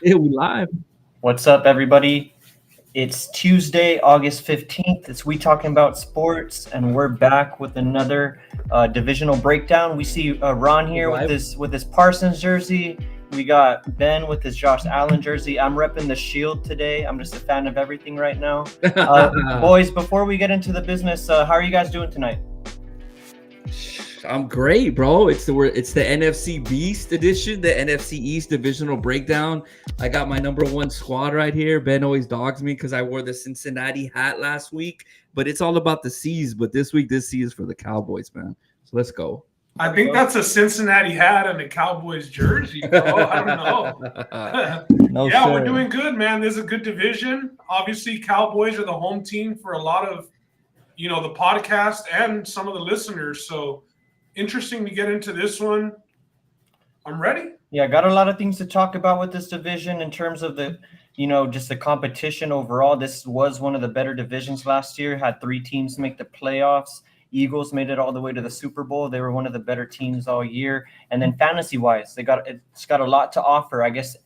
Yeah, we live. What's up, everybody? It's Tuesday, August 15th. It's We Talking About Sports, and we're back with another divisional breakdown. We see Ron here with Live. his Parsons jersey. We got Ben with his Josh Allen jersey. I'm repping the Shield today. I'm just a fan of everything right now. Boys, before we get into the business, how are you guys doing tonight? I'm great, bro. It's the NFC Beast edition, the NFC East divisional breakdown. I got my number one squad right here. Ben always dogs me because I wore the Cincinnati hat last week, but it's all about the C's. But this week, this C is for the Cowboys, man. So let's go. I think that's a Cincinnati hat and a Cowboys jersey, bro. I don't know. We're doing good, man. There's a good division. Obviously, Cowboys are the home team for a lot of, the podcast and some of the listeners. So interesting to get into this one. I'm ready. Yeah, got a lot of things to talk about with this division in terms of the, just the competition overall. This was one of the better divisions last year. Had 3 teams make the playoffs. Eagles made it all the way to the Super Bowl. They were one of the better teams all year. And then fantasy-wise, it's got a lot to offer. I guess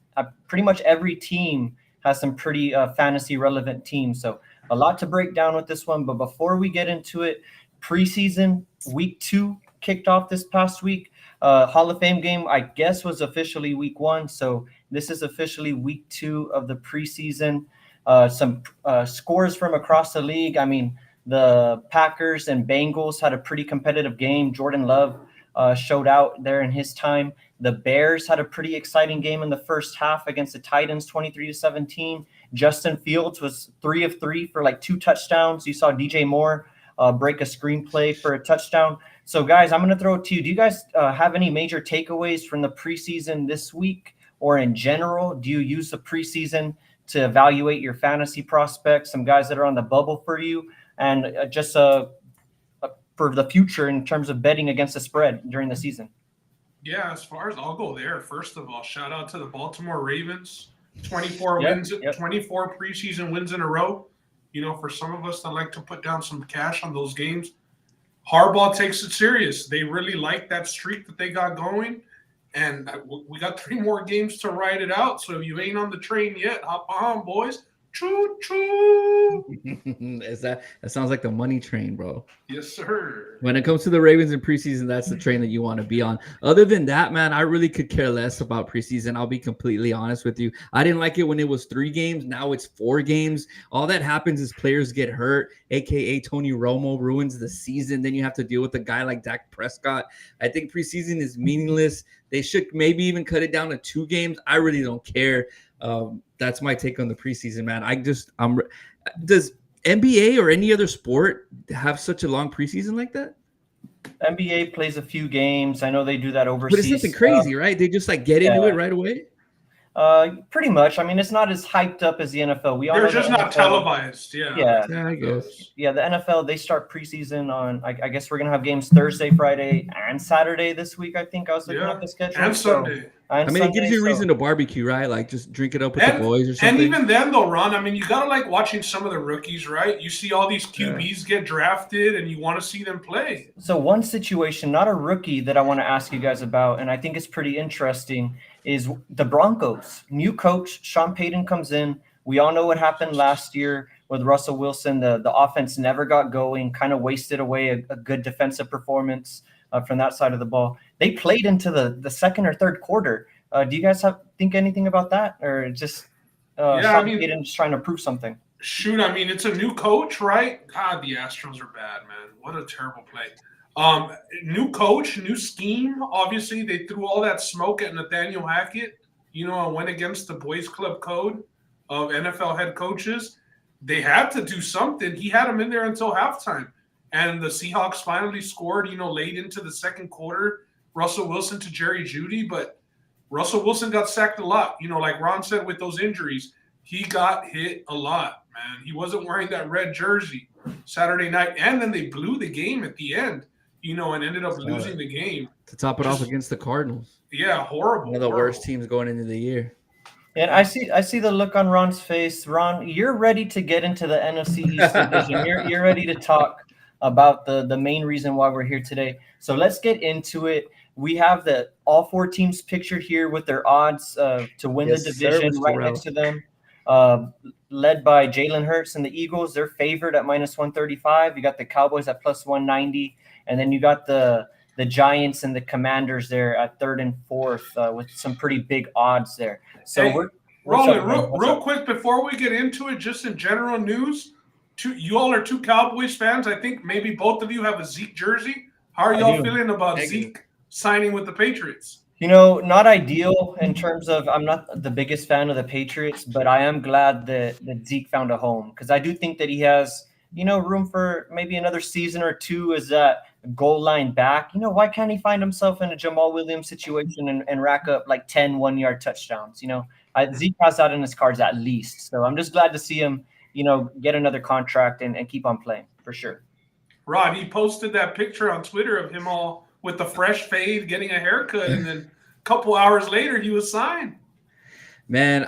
pretty much every team has some pretty fantasy-relevant teams. So a lot to break down with this one. But before we get into it, preseason week 2 kicked off this past week. Hall of Fame game, I guess, was officially week 1. So this is officially week 2 of the preseason. Some scores from across the league. I mean, the Packers and Bengals had a pretty competitive game. Jordan Love showed out there in his time. The Bears had a pretty exciting game in the first half against the Titans, 23-17. Justin Fields was 3 of 3 for like 2 touchdowns. You saw DJ Moore break a screenplay for a touchdown. So, guys, I'm going to throw it to you. Do you guys have any major takeaways from the preseason this week or in general? Do you use the preseason to evaluate your fantasy prospects, some guys that are on the bubble for you, and just for the future in terms of betting against the spread during the season? Yeah, as far as I'll go there, first of all, shout out to the Baltimore Ravens. 24 wins, 24 preseason wins in a row. For some of us that like to put down some cash on those games, Harbaugh takes it serious. They really like that streak that they got going, and we got 3 more games to ride it out. So if you ain't on the train yet, hop on, boys. Choo choo. That sounds like the money train, bro. Yes, sir. When it comes to the Ravens in preseason, that's the train that you want to be on. Other than that, man, I really could care less about preseason. I'll be completely honest with you. I didn't like it when it was 3 games. Now it's 4 games. All that happens is players get hurt, aka Tony Romo ruins the season. Then you have to deal with a guy like Dak Prescott. I think preseason is meaningless. They should maybe even cut it down to 2 games. I really don't care. That's my take on the preseason, man. Does NBA or any other sport have such a long preseason like that? NBA plays a few games. I know they do that overseas. But it's nothing crazy, right? They just get into it right away. Pretty much. I mean, it's not as hyped up as the NFL. They're just not televised. Yeah, I guess. Yeah, the NFL, they start preseason on, I guess we're going to have games Thursday, Friday, and Saturday this week, I think. I was looking at the schedule. And Sunday. It gives you a reason to barbecue, right? Like, just drink it up with the boys or something. And even then, though, Ron, I mean, you got to like watching some of the rookies, right? You see all these QBs get drafted, and you want to see them play. So one situation, not a rookie, that I want to ask you guys about, and I think it's pretty interesting, is the Broncos. New coach, Sean Payton, comes in. We all know what happened last year with Russell Wilson. The offense never got going, kind of wasted away a good defensive performance from that side of the ball. They played into the second or third quarter. Do you guys think anything about that? Or just Sean Payton just trying to prove something? Shoot, I mean, it's a new coach, right? God, the Astros are bad, man. What a terrible play. New coach, new scheme. Obviously, they threw all that smoke at Nathaniel Hackett, and went against the Boys Club code of NFL head coaches. They had to do something. He had him in there until halftime. And the Seahawks finally scored, late into the second quarter. Russell Wilson to Jerry Jeudy. But Russell Wilson got sacked a lot. Like Ron said, with those injuries, he got hit a lot, man. He wasn't wearing that red jersey Saturday night. And then they blew the game at the end. And ended up losing the game. To top it off against the Cardinals. Yeah, horrible. One of the worst teams going into the year. And I see the look on Ron's face. Ron, you're ready to get into the NFC East division. You're ready to talk about the main reason why we're here today. So let's get into it. we have all 4 teams pictured here with their odds to win the division right next to them. Led by Jalen Hurts and the Eagles. They're favored at -135. You got the Cowboys at +190. And then you got the Giants and the Commanders there at 3rd and 4th with some pretty big odds there. So hey, we're real quick before we get into it, just in general news, you all are 2 Cowboys fans. I think maybe both of you have a Zeke jersey. How are y'all feeling about Zeke signing with the Patriots? Not ideal in terms of I'm not the biggest fan of the Patriots, but I am glad that Zeke found a home because I do think that he has, room for maybe another season or 2 as that goal line back. Why can't he find himself in a Jamal Williams situation and rack up like 10 one-yard touchdowns? Zeke has that in his cards at least. So I'm just glad to see him, get another contract and keep on playing for sure. Rod, he posted that picture on Twitter of him all with the fresh fade, getting a haircut, and then a couple hours later he was signed. Man,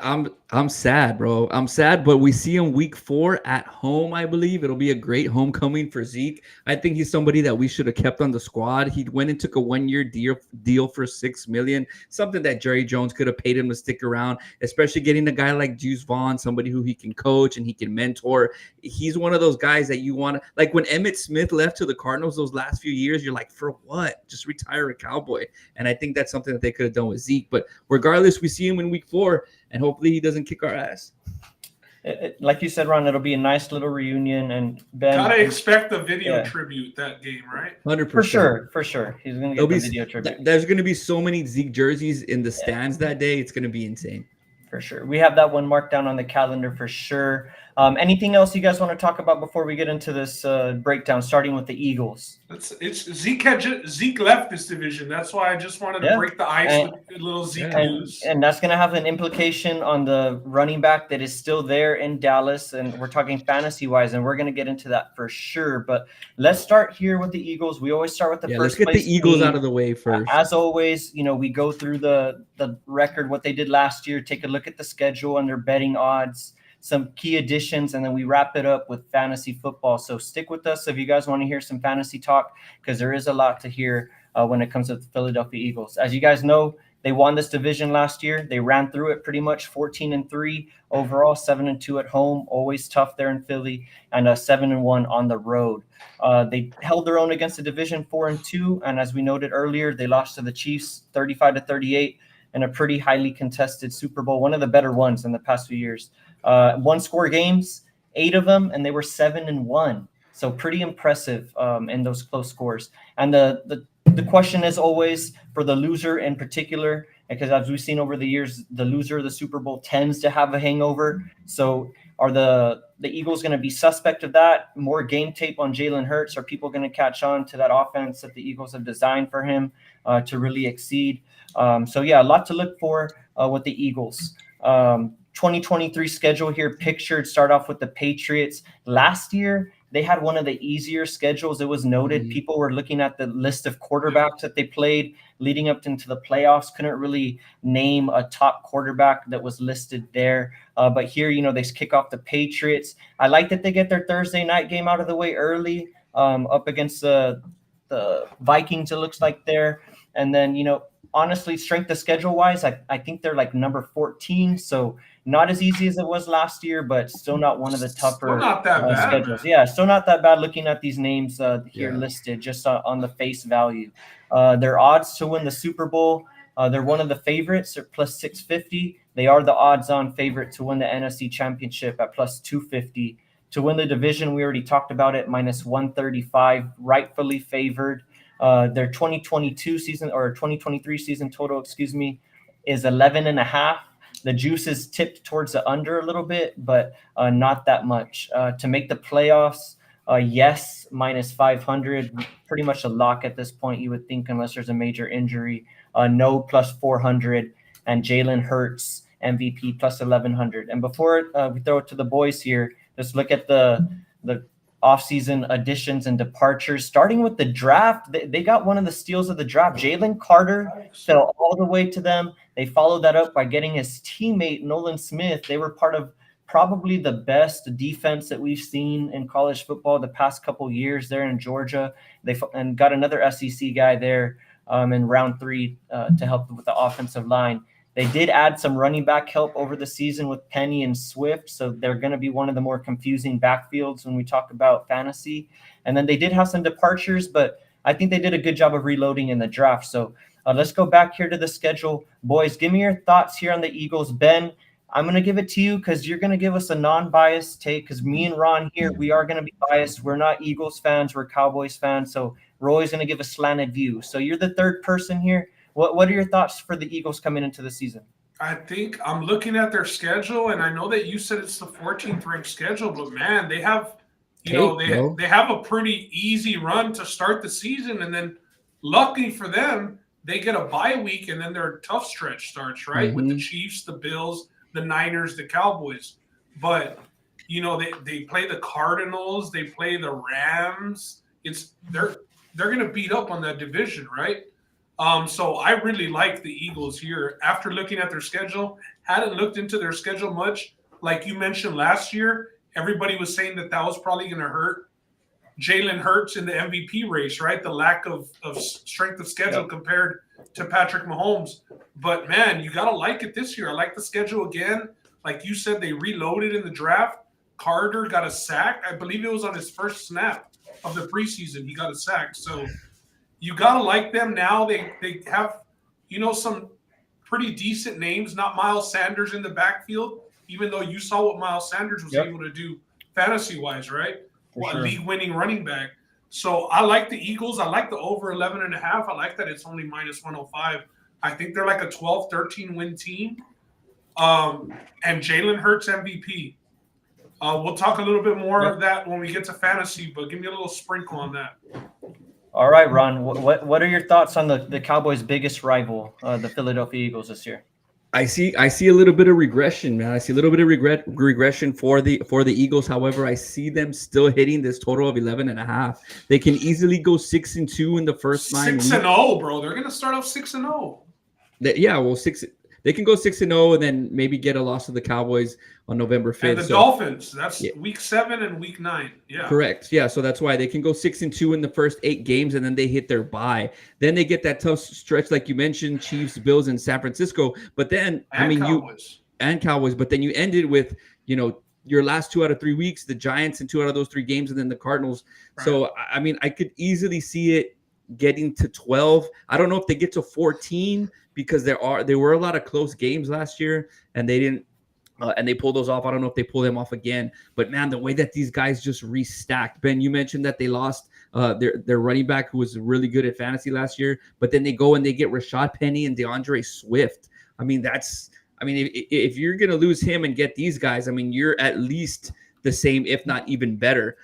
I'm sad, bro. I'm sad, but we see him week 4 at home, I believe. It'll be a great homecoming for Zeke. I think he's somebody that we should have kept on the squad. He went and took a 1-year deal for $6 million, something that Jerry Jones could have paid him to stick around, especially getting a guy like Juice Vaughn, somebody who he can coach and he can mentor. He's one of those guys that you want to, like when Emmitt Smith left to the Cardinals those last few years, you're like, for what? Just retire a Cowboy. And I think that's something that they could have done with Zeke. But regardless, we see him in week 4. And hopefully he doesn't kick our ass. Like you said, Ron, it'll be a nice little reunion. And Ben, gotta expect the video tribute that game, right? 100%. For sure. He's gonna get the video tribute. There's gonna be so many Zeke jerseys in the stands that day. It's gonna be insane. For sure. We have that one marked down on the calendar for sure. Anything else you guys want to talk about before we get into this breakdown, starting with the Eagles? Zeke left this division. That's why I just wanted to break the ice with a little Zeke news. And that's going to have an implication on the running back that is still there in Dallas. And we're talking fantasy-wise, and we're going to get into that for sure. But let's start here with the Eagles. We always start with the first place. Let's get the Eagles out of the way first. As always, we go through the record, what they did last year, take a look at the schedule and their betting odds, some key additions, and then we wrap it up with fantasy football. So stick with us if you guys want to hear some fantasy talk, because there is a lot to hear when it comes to the Philadelphia Eagles. As you guys know, they won this division last year. They ran through it pretty much 14-3 overall, 7-2 at home, always tough there in Philly, and 7-1 on the road. They held their own against the division 4-2, and as we noted earlier, they lost to the Chiefs 35-38 in a pretty highly contested Super Bowl, one of the better ones in the past few years. 1-score games, 8 of them, and they were 7-1. So pretty impressive in those close scores. And the question is always for the loser in particular, because as we've seen over the years, the loser of the Super Bowl tends to have a hangover. So are the Eagles going to be suspect of that? More game tape on Jalen Hurts? Are people going to catch on to that offense that the Eagles have designed for him to really exceed? A lot to look for with the Eagles. 2023 schedule here pictured. Start off with the Patriots. Last year, they had one of the easier schedules. It was noted. People were looking at the list of quarterbacks that they played leading up into the playoffs. Couldn't really name a top quarterback that was listed there. But here, they kick off the Patriots. I like that they get their Thursday night game out of the way early up against the Vikings, it looks like there. And then, honestly, strength of schedule wise, I think they're like number 14. So not as easy as it was last year, but still not one of the tougher schedules. Yeah, still not that bad looking at these names here listed just on the face value. Their odds to win the Super Bowl, they're one of the favorites. They're plus 650. They are the odds-on favorite to win the NFC Championship at plus 250. To win the division, we already talked about it, minus 135, rightfully favored. Their 2022 season or 2023 season total, is 11.5. The juice is tipped towards the under a little bit, but not that much. To make the playoffs, yes, minus 500, pretty much a lock at this point, you would think, unless there's a major injury. No, plus 400, and Jalen Hurts, MVP, plus 1,100. And before we throw it to the boys here, let's look at the offseason additions and departures. Starting with the draft, they got one of the steals of the draft. Jalen Carter fell all the way to them. They followed that up by getting his teammate, Nolan Smith. They were part of probably the best defense that we've seen in college football the past couple years there in Georgia. And got another SEC guy there in round 3 to help with the offensive line. They did add some running back help over the season with Penny and Swift, so they're going to be one of the more confusing backfields when we talk about fantasy. And then they did have some departures, but I think they did a good job of reloading in the draft. So let's go back here to the schedule. Boys, give me your thoughts here on the Eagles. Ben, I'm going to give it to you because you're going to give us a non-biased take, because me and Ron here, we are going to be biased. We're not Eagles fans. We're Cowboys fans. So Roy's going to give a slanted view. So you're the third person here. What are your thoughts for the Eagles coming into the season? I think I'm looking at their schedule, and I know that you said it's the 14th ranked schedule, but man, they have, they have a pretty easy run to start the season, and then luckily for them, they get a bye week, and then their tough stretch starts, right? With the Chiefs, the Bills, the Niners, the Cowboys. But they play the Cardinals, they play the Rams. They're going to beat up on that division, right? So I really like the Eagles here. After looking at their schedule, hadn't looked into their schedule much. Like you mentioned last year, everybody was saying that was probably going to hurt Jalen Hurts in the MVP race, right? The lack of strength of schedule compared to Patrick Mahomes. But, man, you got to like it this year. I like the schedule again. Like you said, they reloaded in the draft. Carter got a sack. I believe it was on his first snap of the preseason. He got a sack. So you got to like them now. They have, some pretty decent names, not Miles Sanders in the backfield, even though you saw what Miles Sanders was able to do fantasy-wise, right? A league-winning running back. So I like the Eagles. I like the over 11.5. I like that it's only minus 105. I think they're like a 12, 13-win team. And Jalen Hurts MVP. We'll talk a little bit more of that when we get to fantasy, but give me a little sprinkle on that. All right, Ron. What are your thoughts on the Cowboys' biggest rival, the Philadelphia Eagles, this year? I see a little bit of regression, man. I see a little bit of regression for the Eagles. However, I see them still hitting this total of 11.5. They can easily go 6-2 in the first 9 weeks. 6-0, bro. They're gonna start off 6-0. They can go 6-0 and then maybe get a loss to the Cowboys on November 5th. And the Dolphins. That's week 7 and week 9. Yeah. Correct. Yeah. So that's why they can go 6-2 in the first 8 games, and then they hit their bye. Then they get that tough stretch, like you mentioned, Chiefs, Bills, and San Francisco. But then Cowboys. But then you ended with, your last 2 out of 3 weeks, the Giants in 2 out of those 3 games, and then the Cardinals. Right. So I could easily see it getting to 12. I don't know if they get to 14 because there were a lot of close games last year, and they didn't. And they pulled those off. I don't know if they pull them off again. But, man, the way that these guys just restacked. Ben, you mentioned that they lost their running back who was really good at fantasy last year. But then they go and they get Rashad Penny and DeAndre Swift. If you're going to lose him and get these guys, you're at least the same, if not even better.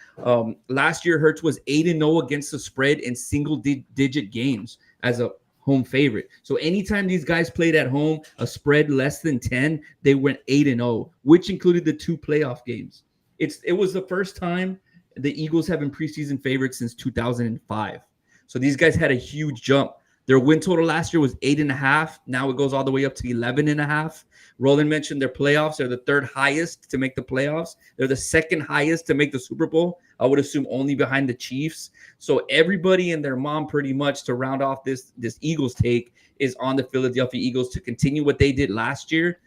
Last year, Hurts was 8-0 against the spread in single-digit games as a home favorite. So anytime these guys played at home, a spread less than 10, they went 8-0, which included the 2 playoff games. It was the first time the Eagles have been preseason favorites since 2005. So these guys had a huge jump. Their win total last year was 8.5. Now it goes all the way up to 11.5. Roland mentioned their playoffs. They're the 3rd highest to make the playoffs. They're the 2nd highest to make the Super Bowl. I would assume only behind the Chiefs. So everybody and their mom pretty much to round off this Eagles take is on the Philadelphia Eagles to continue what they did last year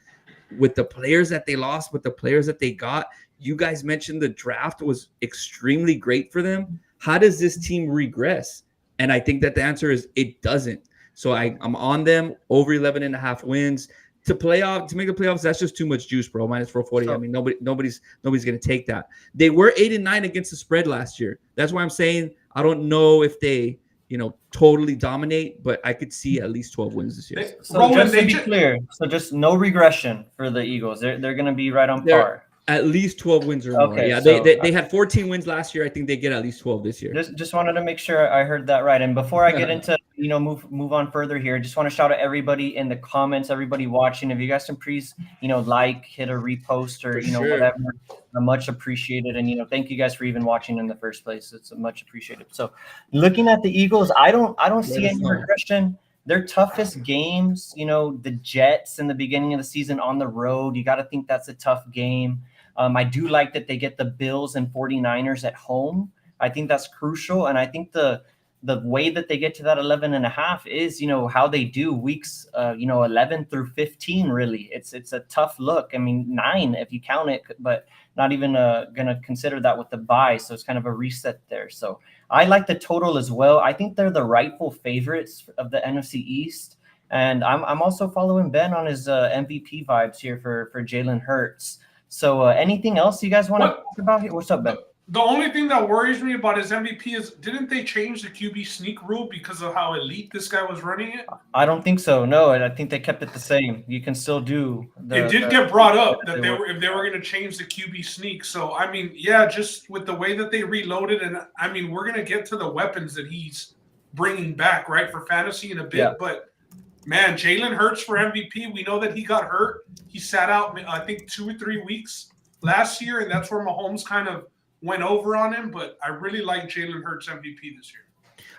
with the players that they lost, with the players that they got. You guys mentioned the draft was extremely great for them. How does this team regress? And I think that the answer is it doesn't. So I'm on them over 11.5 wins. To make the playoffs, that's just too much juice, bro. Minus 440. Nobody's going to take that. They were 8-9 against the spread last year. That's why I'm saying I don't know if they, totally dominate, but I could see at least 12 wins this year. So just to be clear, just no regression for the Eagles. They're going to be right on par. At least 12 wins or more. Yeah, so, they had 14 wins last year. I think they get at least 12 this year. Just wanted to make sure I heard that right. And before I get into, move on further here, just want to shout out everybody in the comments, everybody watching. If you guys can please, hit a repost or, whatever, much appreciated. And, thank you guys for even watching in the first place. It's much appreciated. So looking at the Eagles, I don't see any regression. Their toughest games, the Jets in the beginning of the season on the road, you got to think that's a tough game. I do like that they get the Bills and 49ers at home. I think that's crucial. And I think the the way that they get to that 11.5 is, how they do weeks, 11 through 15, really. It's a tough look. I mean, 9 if you count it, but not even going to consider that with the bye. So it's kind of a reset there. So I like the total as well. I think they're the rightful favorites of the NFC East. And I'm also following Ben on his MVP vibes here for Jalen Hurts. So anything else you guys want to talk about here? What's up, Ben? The only thing that worries me about his MVP is, didn't they change the QB sneak rule because of how elite this guy was running it? I don't think so. No, I think they kept it the same. You can still do. It did get brought up that if they were going to change the QB sneak. So I mean, yeah, just with the way that they reloaded, and I mean, we're going to get to the weapons that he's bringing back, right, for fantasy in a bit. Yeah. But man, Jalen Hurts for MVP. We know that he got hurt. He sat out, I think, 2 or 3 weeks last year, and that's where Mahomes kind of went over on him. But I really like Jalen Hurts MVP this year.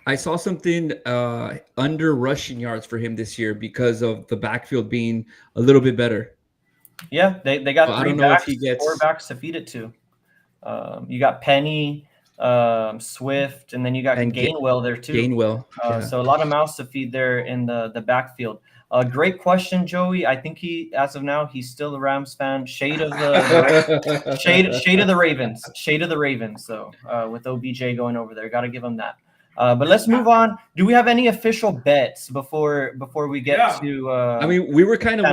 I saw something under rushing yards for him this year because of the backfield being a little bit better. Yeah, they got 3 backs, 4 backs to feed it to. You got Penny, Swift, and then you got Gainwell there too. Gainwell. So a lot of mouths to feed there in the backfield. Great question, Joey. I think as of now, he's still a Rams fan. Shade of the shade of the Ravens. Shade of the Ravens. So with OBJ going over there, got to give him that. But let's move on. Do we have any official bets before we get to? I mean, we were kind of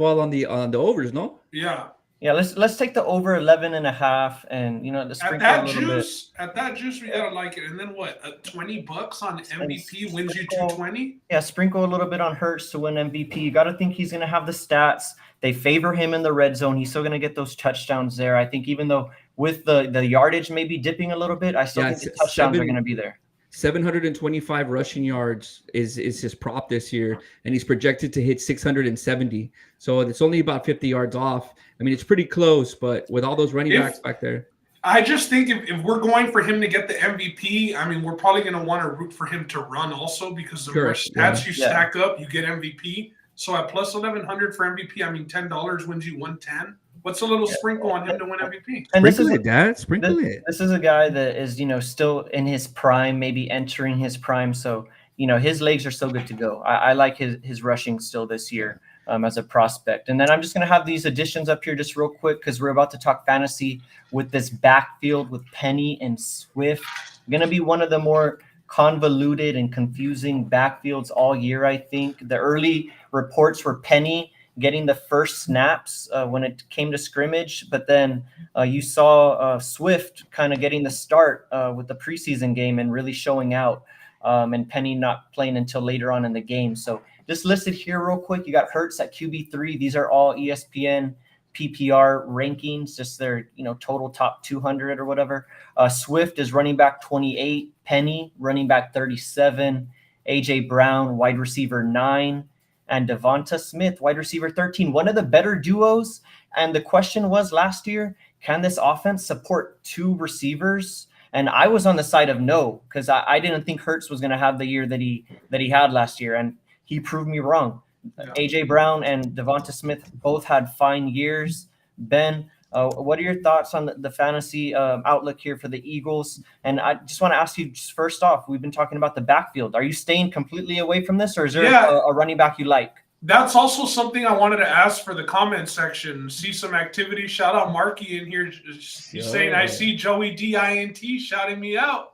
all on the overs, no? Yeah. Yeah, let's take the over 11.5, and the sprinkle a little bit. At that juice, we gotta like it. And then what? $20 on MVP wins you 220. Yeah, sprinkle a little bit on Hurts to win MVP. You got to think he's gonna have the stats. They favor him in the red zone. He's still gonna get those touchdowns there. I think even though with the yardage maybe dipping a little bit, I still think the touchdowns are gonna be there. 725 rushing yards is his prop this year, and he's projected to hit 670. So it's only about 50 yards off. I mean, it's pretty close, but with all those running backs back there. I just think if we're going for him to get the MVP, I mean, we're probably going to want to root for him to run also, because the more stats you stack up, you get MVP. So at plus 1,100 for MVP, I mean, $10 wins you 110. What's a little sprinkle on him to win MVP? And sprinkle it, Dad. Sprinkle it. This is a guy that is, still in his prime, maybe entering his prime. So, his legs are still good to go. I like his rushing still this year as a prospect. And then I'm just going to have these additions up here just real quick, because we're about to talk fantasy with this backfield with Penny and Swift. Going to be one of the more convoluted and confusing backfields all year, I think. The early reports were Penny getting the first snaps when it came to scrimmage, but then you saw Swift kind of getting the start with the preseason game and really showing out, and Penny not playing until later on in the game. So just listed here real quick, you got Hurts at QB3. These are all ESPN PPR rankings, just their total top 200 or whatever. Swift is running back 28, Penny running back 37, AJ Brown wide receiver 9, and Devonta Smith, wide receiver 13, one of the better duos. And the question was last year, can this offense support 2 receivers? And I was on the side of no, because I didn't think Hurts was going to have the year that he had last year, and he proved me wrong. Yeah. AJ Brown and Devonta Smith both had fine years. Ben, what are your thoughts on the fantasy outlook here for the Eagles? And I just want to ask you, just first off, we've been talking about the backfield. Are you staying completely away from this, or is there a running back you like? That's also something I wanted to ask for the comment section. See some activity. Shout out Marky in here. He's saying, I see Joey DINT shouting me out.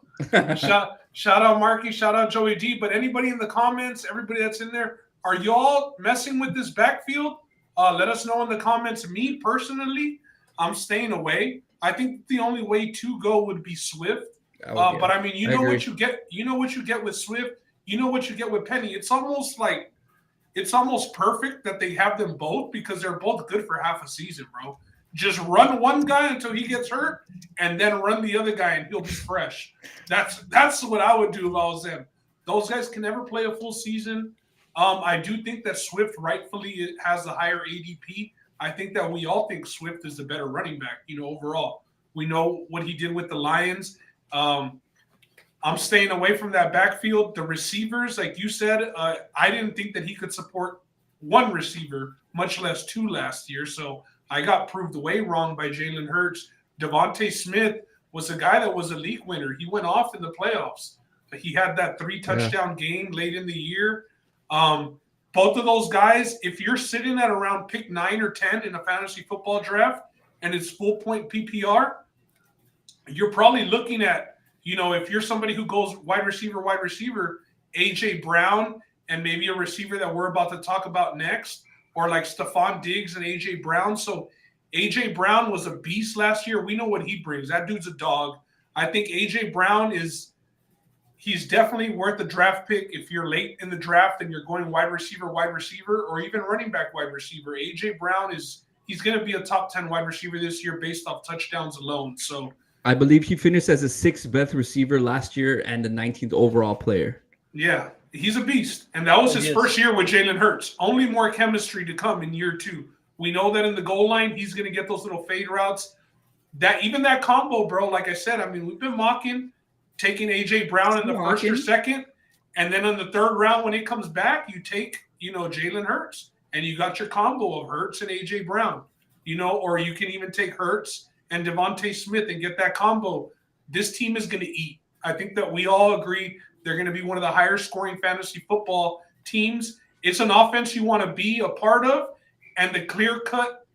Shout out Marky. Shout out Joey D. But anybody in the comments, everybody that's in there, are y'all messing with this backfield? Let us know in the comments. Me personally, I'm staying away. I think the only way to go would be Swift. But I mean, what you get. You know what you get with Swift. You know what you get with Penny. It's almost perfect that they have them both, because they're both good for half a season, bro. Just run one guy until he gets hurt, and then run the other guy, and he'll be fresh. That's what I would do if I was them. Those guys can never play a full season. I do think that Swift rightfully has a higher ADP. I think that we all think Swift is the better running back, overall. We know what he did with the Lions. I'm staying away from that backfield. The receivers, like you said, I didn't think that he could support one receiver, much less 2 last year. So I got proved way wrong by Jalen Hurts. Devonta Smith was a guy that was a league winner. He went off in the playoffs. He had that 3 touchdown game late in the year. Both of those guys, if you're sitting at around pick 9 or 10 in a fantasy football draft and it's full point PPR, you're probably looking at, if you're somebody who goes wide receiver, AJ Brown, and maybe a receiver that we're about to talk about next, or like Stephon Diggs and AJ Brown. So AJ Brown was a beast last year. We know what he brings. That dude's a dog. I think AJ Brown he's definitely worth a draft pick if you're late in the draft and you're going wide receiver, or even running back wide receiver. AJ Brown he's going to be a top 10 wide receiver this year based off touchdowns alone. So I believe he finished as the 6th best receiver last year and the 19th overall player. Yeah, he's a beast. And that was his first year with Jalen Hurts. Only more chemistry to come in year 2. We know that in the goal line, he's going to get those little fade routes. That combo, bro, like I said, I mean, we've been mocking taking AJ Brown in the first or second, and then in the third round when it comes back, you take, Jalen Hurts, and you got your combo of Hurts and AJ Brown, or you can even take Hurts and Devontae Smith and get that combo. This team is going to eat. I think that we all agree they're going to be one of the higher scoring fantasy football teams. It's an offense you want to be a part of, and the clear-cut,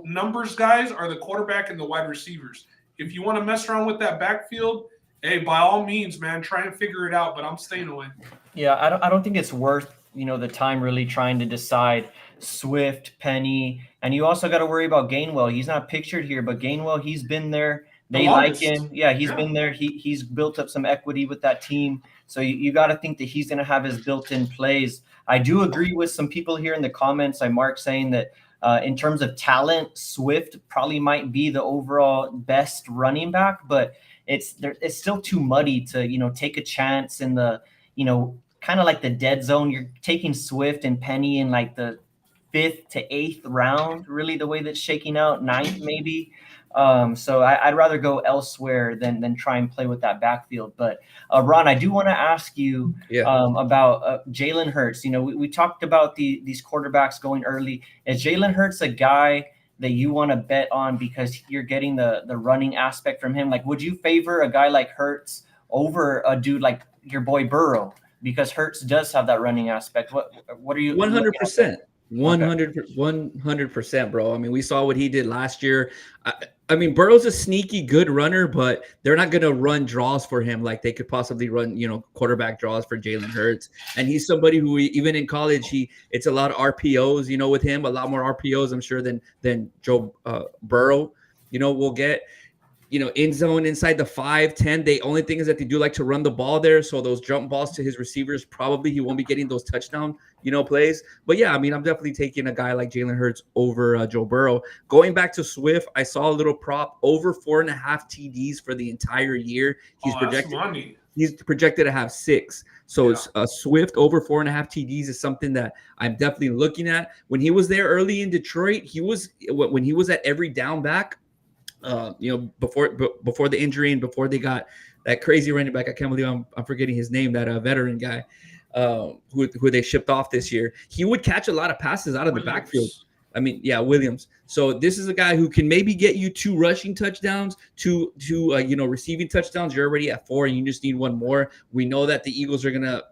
numbers guys are the quarterback and the wide receivers. If you want to mess around with that backfield, hey, by all means, man, try and figure it out, but I'm staying away. Yeah, I don't think it's worth, the time really trying to decide Swift, Penny, and you also got to worry about Gainwell. He's not pictured here, but Gainwell, he's been there. They like him. Yeah, he's been there. He's built up some equity with that team. So you got to think that he's going to have his built-in plays. I do agree with some people here in the comments. I marked saying that in terms of talent, Swift probably might be the overall best running back, but it's still too muddy to, take a chance in the, kind of like the dead zone. You're taking Swift and Penny in like the 5th to 8th round, really the way that's shaking out, 9th maybe. So I'd rather go elsewhere than try and play with that backfield. But Ron, I do want to ask you about Jalen Hurts. We talked about these quarterbacks going early. Is Jalen Hurts a guy that you want to bet on because you're getting the running aspect from him? Like, would you favor a guy like Hurts over a dude like your boy Burrow? Because Hurts does have that running aspect. What are you? 100%. 100%, bro. I mean, we saw what he did last year. I mean, Burrow's a sneaky good runner, but they're not going to run draws for him like they could possibly run, quarterback draws for Jalen Hurts. And he's somebody who, even in college, it's a lot of RPOs, with him, a lot more RPOs, I'm sure, than Joe Burrow, will get. End zone inside the 5-10. The only thing is that they do like to run the ball there. So those jump balls to his receivers, probably he won't be getting those touchdown, plays. But yeah, I mean, I'm definitely taking a guy like Jalen Hurts over Joe Burrow. Going back to Swift, I saw a little prop over 4.5 TDs for the entire year. He's projected to have 6. So it's Swift over 4.5 TDs is something that I'm definitely looking at. When he was there early in Detroit, when he was at every down back, before the injury and before they got that crazy running back, I can't believe I'm forgetting his name, that veteran guy who they shipped off this year. He would catch a lot of passes out of the backfield. I mean, Williams. So this is a guy who can maybe get you 2 rushing touchdowns, two receiving touchdowns. You're already at 4, and you just need 1 more. We know that the Eagles are gonna,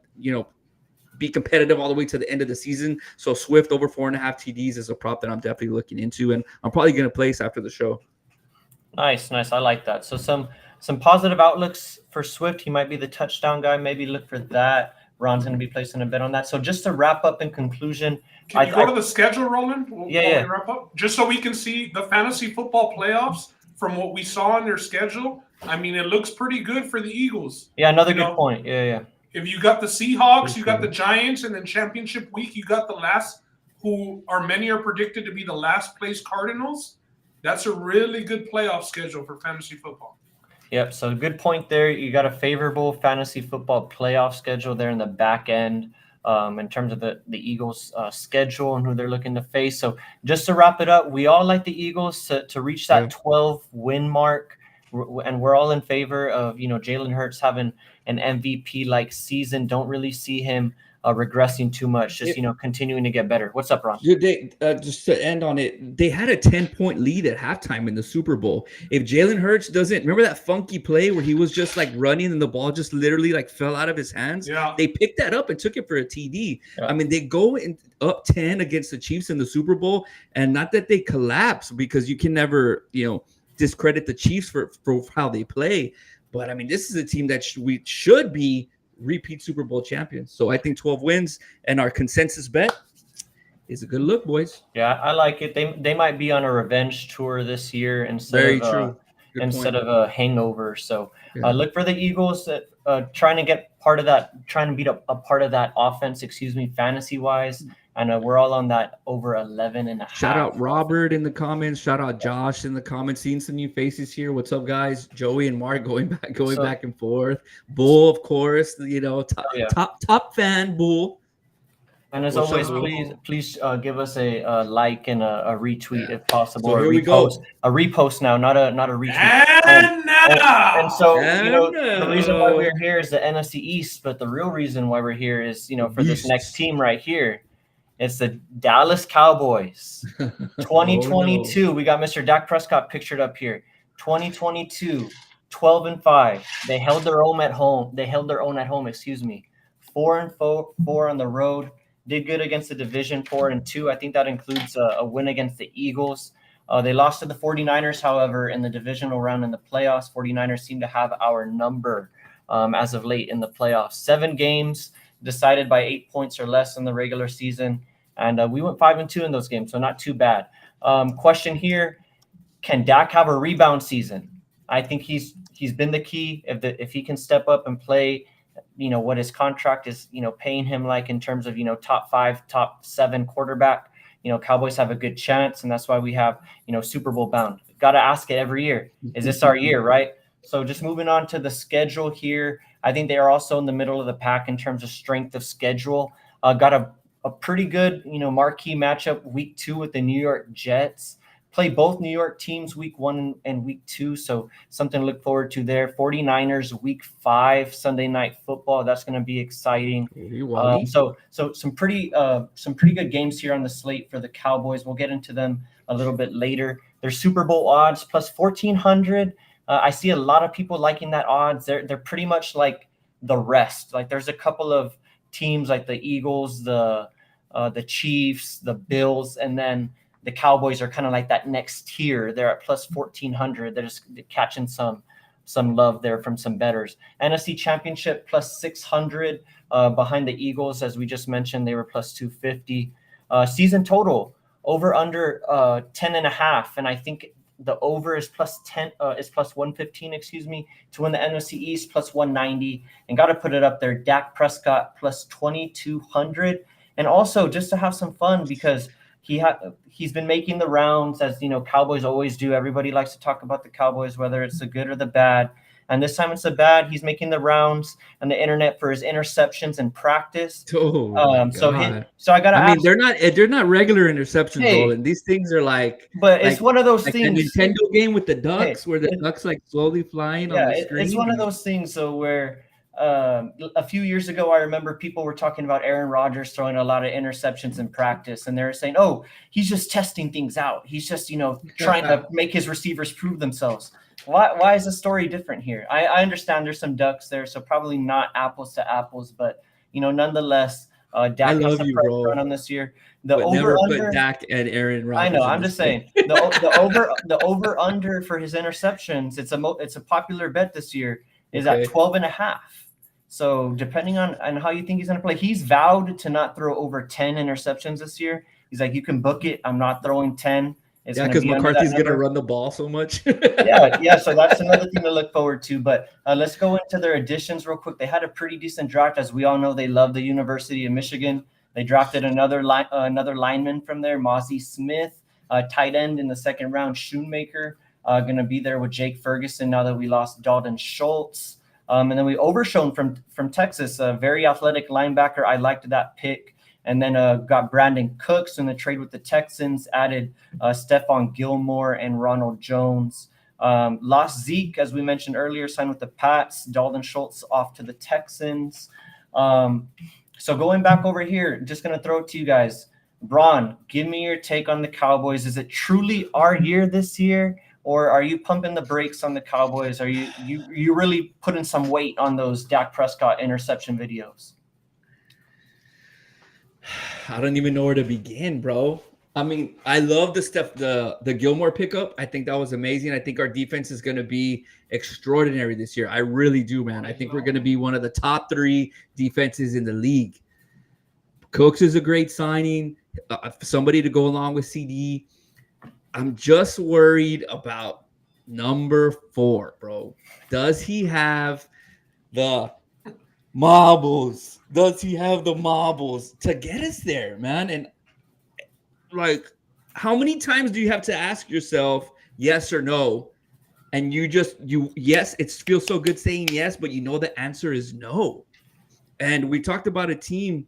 be competitive all the way to the end of the season. So Swift over 4.5 TDs is a prop that I'm definitely looking into, and I'm probably gonna place after the show. Nice. I like that. So some positive outlooks for Swift. He might be the touchdown guy. Maybe look for that. Ron's going to be placing a bet on that. So just to wrap up in conclusion. Can you go to the schedule, Roland? Yeah. Wrap up? Just so we can see the fantasy football playoffs from what we saw in their schedule. I mean, it looks pretty good for the Eagles. Yeah, another good point. Yeah. If you got the Seahawks, you got the Giants, and then championship week, you got the last, many are predicted to be the last place Cardinals. That's a really good playoff schedule for fantasy football. Yep. So good point there. You got a favorable fantasy football playoff schedule there in the back end in terms of the Eagles schedule and who they're looking to face. So just to wrap it up, we all like the Eagles to reach that 12 win mark. And we're all in favor of, Jalen Hurts having an MVP-like season. Don't really see him regressing too much, just continuing to get better. What's up, Ron? They, just to end on it, they had a 10-point lead at halftime in the Super Bowl. If Jalen Hurts doesn't remember that funky play where he was just like running and the ball just literally like fell out of his hands, they picked that up and took it for a TD. I mean, they go up 10 against the Chiefs in the Super Bowl, and not that they collapse, because you can never discredit the Chiefs for how they play. But I mean, this is a team that we should be repeat Super Bowl champions. So I think 12 wins, and our consensus bet is a good look, boys. Yeah, I like it. They might be on a revenge tour this year instead of a hangover. So look for the Eagles trying to get trying to beat up a part of that offense, fantasy wise. And we're all on that over 11.5. Shout out Robert in the comments. Shout out Josh in the comments. Seeing some new faces here. What's up, guys? Joey and Mark going back and forth. Bull, of course. Top fan, Bull. And as always, please give us a like and a retweet if possible. So here we go. A repost now, not a retweet. And so the reason why we're here is the NFC East, but the real reason why we're here is for this next team right here. It's the Dallas Cowboys. 2022. We got Mr. Dak Prescott pictured up here. 2022, 12-5. They held their own at home. 4-4 on the road. Did good against the division, 4-2. I think that includes a win against the Eagles. They lost to the 49ers, however, in the divisional round in the playoffs. 49ers seem to have our number as of late in the playoffs. 7 games decided by 8 points or less in the regular season. And we went 5-2 in those games, so not too bad. Question here, can Dak have a rebound season? I think he's been the key. If he can step up and play what his contract is, paying him like in terms of, top 5, top 7 quarterback, Cowboys have a good chance. And that's why we have, Super Bowl bound. Got to ask it every year. Is this our year, right? So just moving on to the schedule here. I think they are also in the middle of the pack in terms of strength of schedule. Got a pretty good, marquee matchup week 2 with the New York Jets. Play both New York teams week 1 and week 2, so something to look forward to there. 49ers week 5, Sunday Night Football. That's going to be exciting. So some pretty good games here on the slate for the Cowboys. We'll get into them a little bit later. Their Super Bowl odds plus 1,400. I see a lot of people liking that odds. They're pretty much like the rest. Like there's a couple of teams like the Eagles, the Chiefs, the Bills, and then the Cowboys are kind of like that next tier. They're at plus 1,400. They're just catching some love there from some bettors. NFC Championship plus 600 behind the Eagles. As we just mentioned, they were plus 250. Season total over under 10.5. And I think the over is plus 115, to win the NFC East plus 190. And got to put it up there. Dak Prescott plus 2,200. And also just to have some fun because he's been making the rounds, as Cowboys always do. Everybody likes to talk about the Cowboys, whether it's the good or the bad. And this time it's the bad. He's making the rounds on the internet for his interceptions in practice. So I gotta. I mean, they're not regular interceptions, Roland. These things are like. But it's one of those things. The Nintendo game with the ducks, where the ducks like slowly flying on the screen. It's one of those things. So where. A few years ago, I remember people were talking about Aaron Rodgers throwing a lot of interceptions in practice, and they were saying, "Oh, he's just testing things out. He's just, trying to make his receivers prove themselves." Why is the story different here? I understand there's some ducks there, so probably not apples to apples, but nonetheless, Dak has some pressure on this year. Never put Dak and Aaron Rodgers. I know. I'm just saying the over under for his interceptions. It's a popular bet this year. Is at 12.5. So depending on how you think he's going to play, he's vowed to not throw over 10 interceptions this year. He's like, you can book it. I'm not throwing 10. Because McCarthy's going to run the ball so much. yeah. So that's another thing to look forward to. But let's go into their additions real quick. They had a pretty decent draft. As we all know, they love the University of Michigan. They drafted another lineman from there, Mozzie Smith, tight end in the second round, Shoemaker. Going to be there with Jake Ferguson now that we lost Dalton Schultz. And then we overshown from Texas, a very athletic linebacker. I liked that pick. And then got Brandon Cooks in the trade with the Texans, added Stephon Gilmore and Ronald Jones. Lost Zeke, as we mentioned earlier, signed with the Pats. Dalton Schultz off to the Texans. So going back over here, just going to throw it to you guys. Ron, give me your take on the Cowboys. Is it truly our year this year, or are you pumping the brakes on the Cowboys? Are you really putting some weight on those Dak Prescott interception videos? I don't even know where to begin, bro. I mean, I love the Gilmore pickup. I think that was amazing. I think our defense is going to be extraordinary this year. I really do, man. I think we're going to be one of the top 3 defenses in the league. Cooks is a great signing. Somebody to go along with CD. I'm just worried about number 4, bro. Does he have the marbles? Does he have the marbles to get us there, man? And like, how many times do you have to ask yourself yes or no? And yes, it feels so good saying yes, but you know the answer is no. And we talked about a team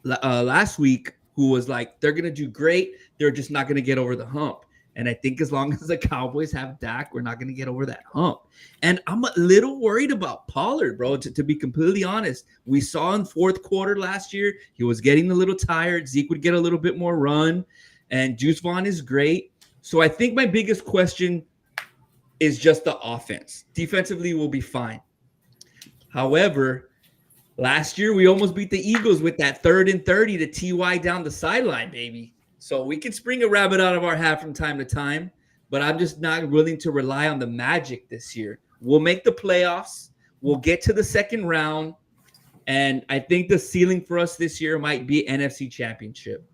last week who was like, they're gonna do great, they're just not gonna get over the hump. And I think as long as the Cowboys have Dak, we're not gonna get over that hump. And I'm a little worried about Pollard, bro, to be completely honest. We saw in fourth quarter last year, he was getting a little tired. Zeke would get a little bit more run, and Juice Vaughn is great. So I think my biggest question is just the offense. Defensively, we'll be fine. However, last year we almost beat the Eagles with that 3rd and 30 to TY down the sideline, baby. So we can spring a rabbit out of our hat from time to time, but I'm just not willing to rely on the magic this year. We'll make the playoffs. We'll get to the second round. And I think the ceiling for us this year might be NFC Championship.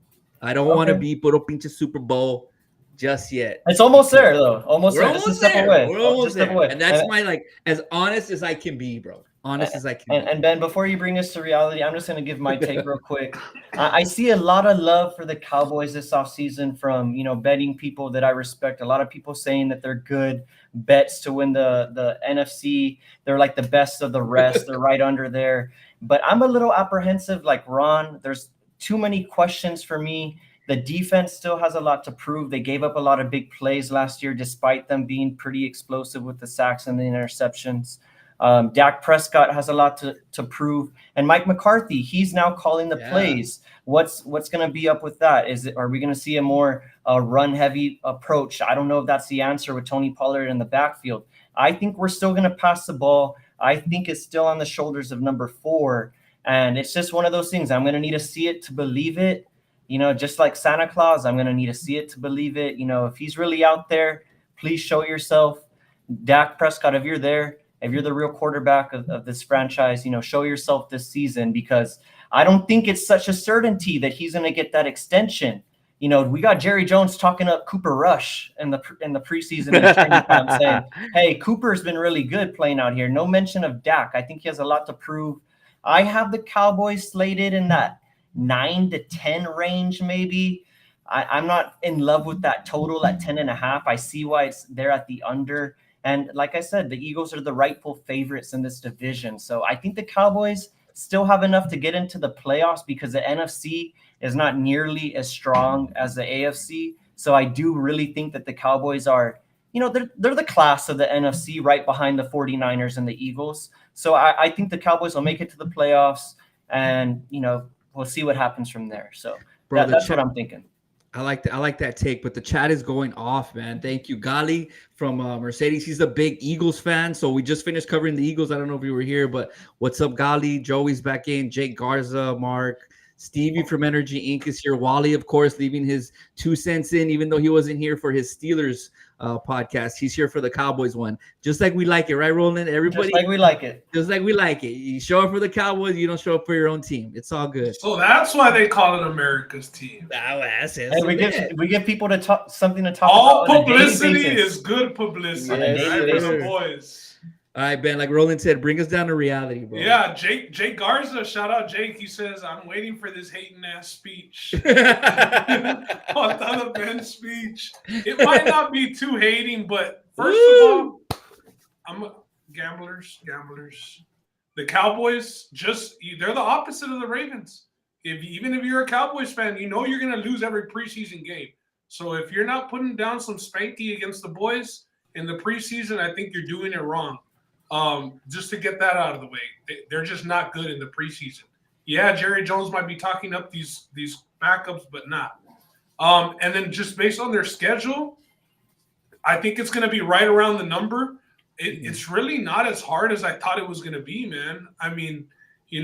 I don't want to be puro pinche Super Bowl just yet. It's almost there, though. Almost We're there. almost Just a step there. away. We're almost Just a step there. away. And that's my, like, as honest as I can be, bro. Honest as I can be. And Ben, before you bring us to reality, I'm just going to give my take real quick. I see a lot of love for the Cowboys this offseason from, betting people that I respect. A lot of people saying that they're good bets to win the NFC. They're like the best of the rest. They're right under there. But I'm a little apprehensive like Ron. There's too many questions for me. The defense still has a lot to prove. They gave up a lot of big plays last year, despite them being pretty explosive with the sacks and the interceptions. Dak Prescott has a lot to prove, and Mike McCarthy, he's now calling the plays. What's going to be up with that? Are we going to see a more run heavy approach? I don't know if that's the answer with Tony Pollard in the backfield. I think we're still going to pass the ball. I think it's still on the shoulders of number 4, and it's just one of those things. I'm going to need to see it to believe it. Just like Santa Claus, I'm going to need to see it to believe it. If he's really out there, please show yourself. Dak Prescott, if you're there, if you're the real quarterback of this franchise, show yourself this season, because I don't think it's such a certainty that he's going to get that extension. We got Jerry Jones talking up Cooper Rush in the preseason and training camp saying, hey, Cooper's been really good playing out here. No mention of Dak. I think he has a lot to prove. I have the Cowboys slated in that 9 to 10 range, maybe. I'm not in love with that total at 10.5. I see why it's there at the under. And like I said, the Eagles are the rightful favorites in this division. So I think the Cowboys still have enough to get into the playoffs, because the NFC is not nearly as strong as the AFC. So I do really think that the Cowboys are, they're the class of the NFC, right behind the 49ers and the Eagles. So I think the Cowboys will make it to the playoffs, and, we'll see what happens from there. So that's what I'm thinking. I like that take, but the chat is going off, man. Thank you. Gali from Mercedes. He's a big Eagles fan. So we just finished covering the Eagles. I don't know if you were here, but what's up, Gali? Joey's back in. Jake Garza, Mark, Stevie from Energy Inc. is here. Wally, of course, leaving his 2 cents in, even though he wasn't here for his Steelers podcast. He's here for the Cowboys one. Just like we like it, right, Roland? Everybody, just like we like it. Just like we like it. You show up for the Cowboys, you don't show up for your own team. It's all good. So that's why they call it America's team. We give people to talk, something to talk all about. All publicity is good publicity, right, for the boys. All right, Ben, like Roland said, bring us down to reality, bro. Yeah, Jake Garza, shout out Jake. He says, I'm waiting for this hating-ass speech. On the Ben speech. It might not be too hating, but first of all, gamblers. The Cowboys, they're the opposite of the Ravens. Even if you're a Cowboys fan, you're going to lose every preseason game. So if you're not putting down some spanky against the boys in the preseason, I think you're doing it wrong. Just to get that out of the way, they're just not good in the preseason. Yeah, Jerry Jones might be talking up these backups, but not. And then just based on their schedule, I think it's going to be right around the number. It's really not as hard as I thought it was going to be, man. I mean, they're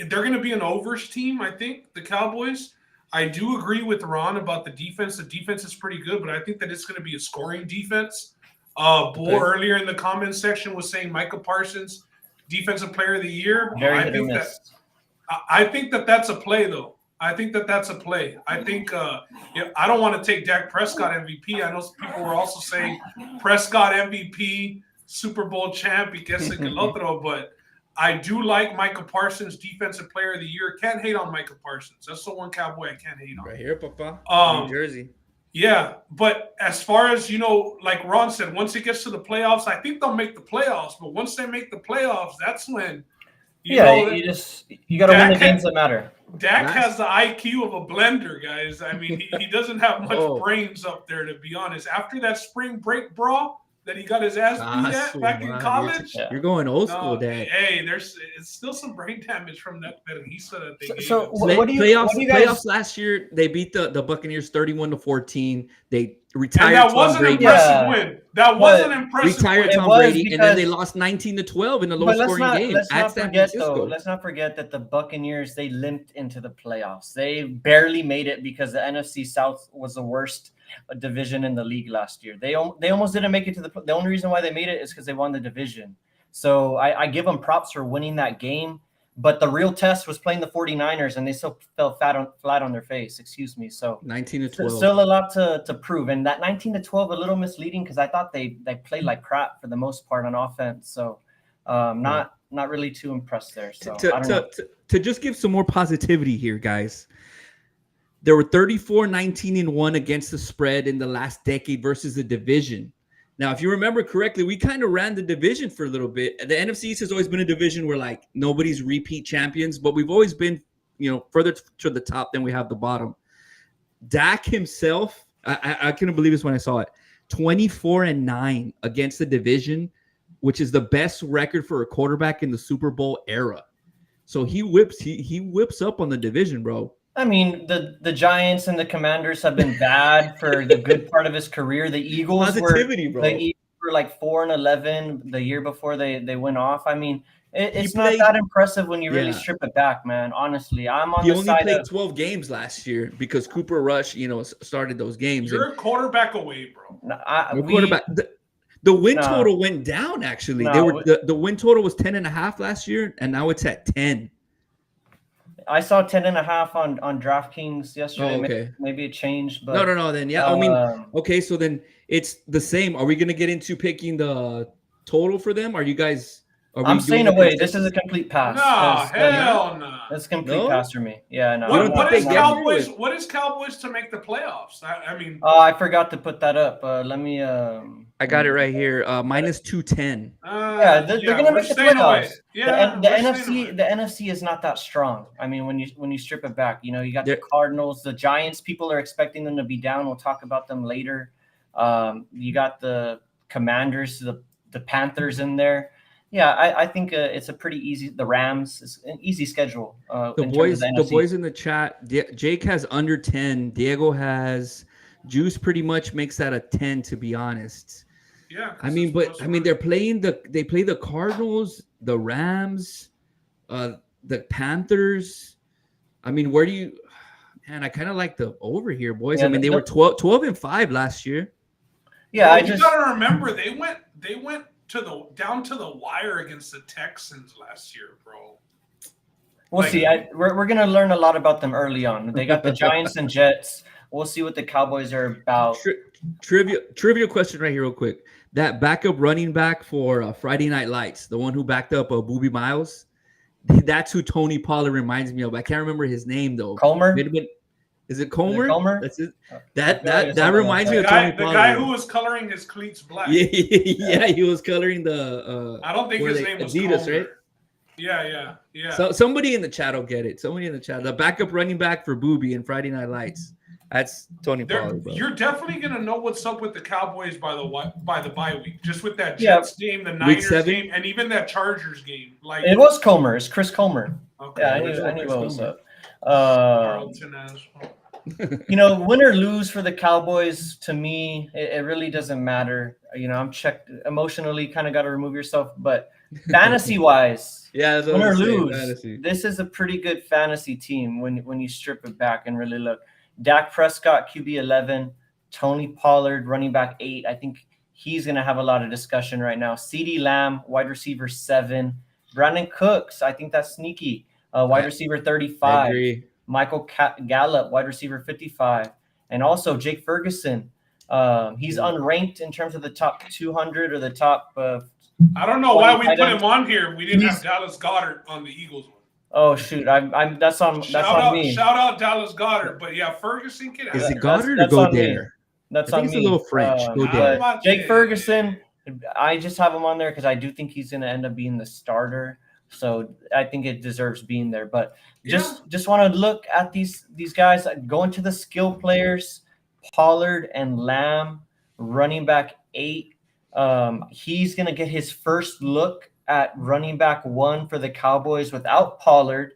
going to be an overs team, I think, the Cowboys. I do agree with Ron about the defense. The defense is pretty good, but I think that it's going to be a scoring defense. Bull earlier in the comments section was saying Micah Parsons, Defensive Player of the Year. I think that's a play, though. I think that's a play. I think I don't want to take Dak Prescott MVP. I know people were also saying Prescott MVP, Super Bowl champ, y que se que el otro, but I do like Micah Parsons, Defensive Player of the Year. Can't hate on Micah Parsons. That's the one Cowboy I can't hate on. Right here, Papa. New Jersey. Yeah, but as far as, like Ron said, once it gets to the playoffs, I think they'll make the playoffs. But once they make the playoffs, that's when you got to win the games that matter. Dak has the IQ of a blender, guys. I mean, he doesn't have much brains up there, to be honest. After that spring break brawl that he got his ass beat at back in college. You're going old school, Dad. Hey, it's still some brain damage from that he said that they gave him. Playoffs last year, they beat the Buccaneers 31-14. They retired and that was an impressive win. That was an impressive retired Tom Brady, and then they lost 19-12 in the low-scoring game. Let's not forget that the Buccaneers, they limped into the playoffs. They barely made it because the NFC South was the worst division in the league last year. They almost didn't make it to the only reason why they made it is because they won the division. So I give them props for winning that game. But the real test was playing the 49ers, and they still fell flat on their face. Excuse me. So 19-12. Still a lot to prove. And that 19-12 a little misleading because I thought they played like crap for the most part on offense. So not really too impressed there. So to just give some more positivity here, guys. There were 34-19-1 against the spread in the last decade versus the division. Now, if you remember correctly, we kind of ran the division for a little bit. The NFC East has always been a division where like nobody's repeat champions, but we've always been, further to the top than we have the bottom. Dak himself, I couldn't believe this when I saw it. 24-9 against the division, which is the best record for a quarterback in the Super Bowl era. So he whips up on the division, bro. I mean, the Giants and the Commanders have been bad for the good part of his career. The Eagles were like 4-11 the year before they went off. I mean, it's not that impressive when you really strip it back, man. Honestly, I'm on the side. He only played 12 games last year because Cooper Rush, started those games. You're a quarterback away, bro. The win total went down. Actually, the win total was 10.5 last year, and now it's at 10. I saw 10.5 on DraftKings yesterday. Oh, okay. Maybe it changed, but no. Then I mean, okay. So then it's the same. Are we gonna get into picking the total for them? Are you guys? I'm staying away. This is a complete pass. No, hell no. That's a complete pass for me. Yeah, no. What is Cowboys? What is Cowboys to make the playoffs? I mean. Oh, I forgot to put that up. Let me. I got it right here. Minus 210. They're gonna make the playoffs. Yeah, the NFC is not that strong. I mean, when you strip it back, you got the Cardinals, the Giants. People are expecting them to be down. We'll talk about them later. You got the Commanders, the Panthers in there. Yeah, I think it's a pretty easy. The Rams is an easy schedule. The boys in the chat. Jake has under 10. Diego has Juice. Pretty much makes that a 10. To be honest. Yeah. They play the Cardinals, the Rams, the Panthers. I mean, where do you? Man, I kind of like the over here, boys. Yeah, they were 12-5 last year. Yeah, you gotta remember they went down to the wire against the Texans last year, bro. We'll see. We're gonna learn a lot about them early on. They got the Giants and Jets. We'll see what the Cowboys are about. Trivia question right here, real quick. That backup running back for Friday Night Lights, the one who backed up Boobie Miles, that's who Tony Pollard reminds me of. I can't remember his name though. Comer. Is it Comer? That's it. That reminds me of Tony Pollard. The guy who was coloring his cleats black. Yeah, he was coloring the. I don't think his name was Adidas, Comer. Right? Yeah. So somebody in the chat will get it. Somebody in the chat. The backup running back for Boobie in Friday Night Lights. That's Tony Pollard, bro. You're definitely gonna know what's up with the Cowboys by the bye week, just with that Yeah. Jets game, the Week Niners 7? game, and even that Chargers game. Like It was Comer. It's Chris Comer. okay, Yeah, I original knew Chris what was Comer. up. Carlton as well. Win or lose for the Cowboys, to me, it really doesn't matter. I'm checked emotionally, kind of got to remove yourself. But fantasy-wise, Yeah, that's what win I or was saying, lose, fantasy. this is a pretty good fantasy team when you strip it back and really look. Dak Prescott, QB 11. Tony Pollard, running back 8. I think he's going to have a lot of discussion right now. CeeDee Lamb, wide receiver 7. Brandon Cooks, I think that's sneaky. Wide receiver 35. I agree. Michael Gallup, wide receiver 55. And also Jake Ferguson. He's unranked in terms of the top 200 or the top. I don't know why we put items. him on here. We didn't have Dallas Goedert on the Eagles one. Oh shoot! That's on me. Shout out Dallas Goedert, but yeah, Ferguson can have Is it that. Goddard that's or on me. Godare? That's I on think me. it's a little French. Godare. But Jake Ferguson, I just have him on there because I do think he's going to end up being the starter. So I think it deserves being there. But just want to look at these guys. Go into the skill players. Pollard and Lamb, running back 8. He's going to get his first look at running back 1 for the Cowboys without Pollard.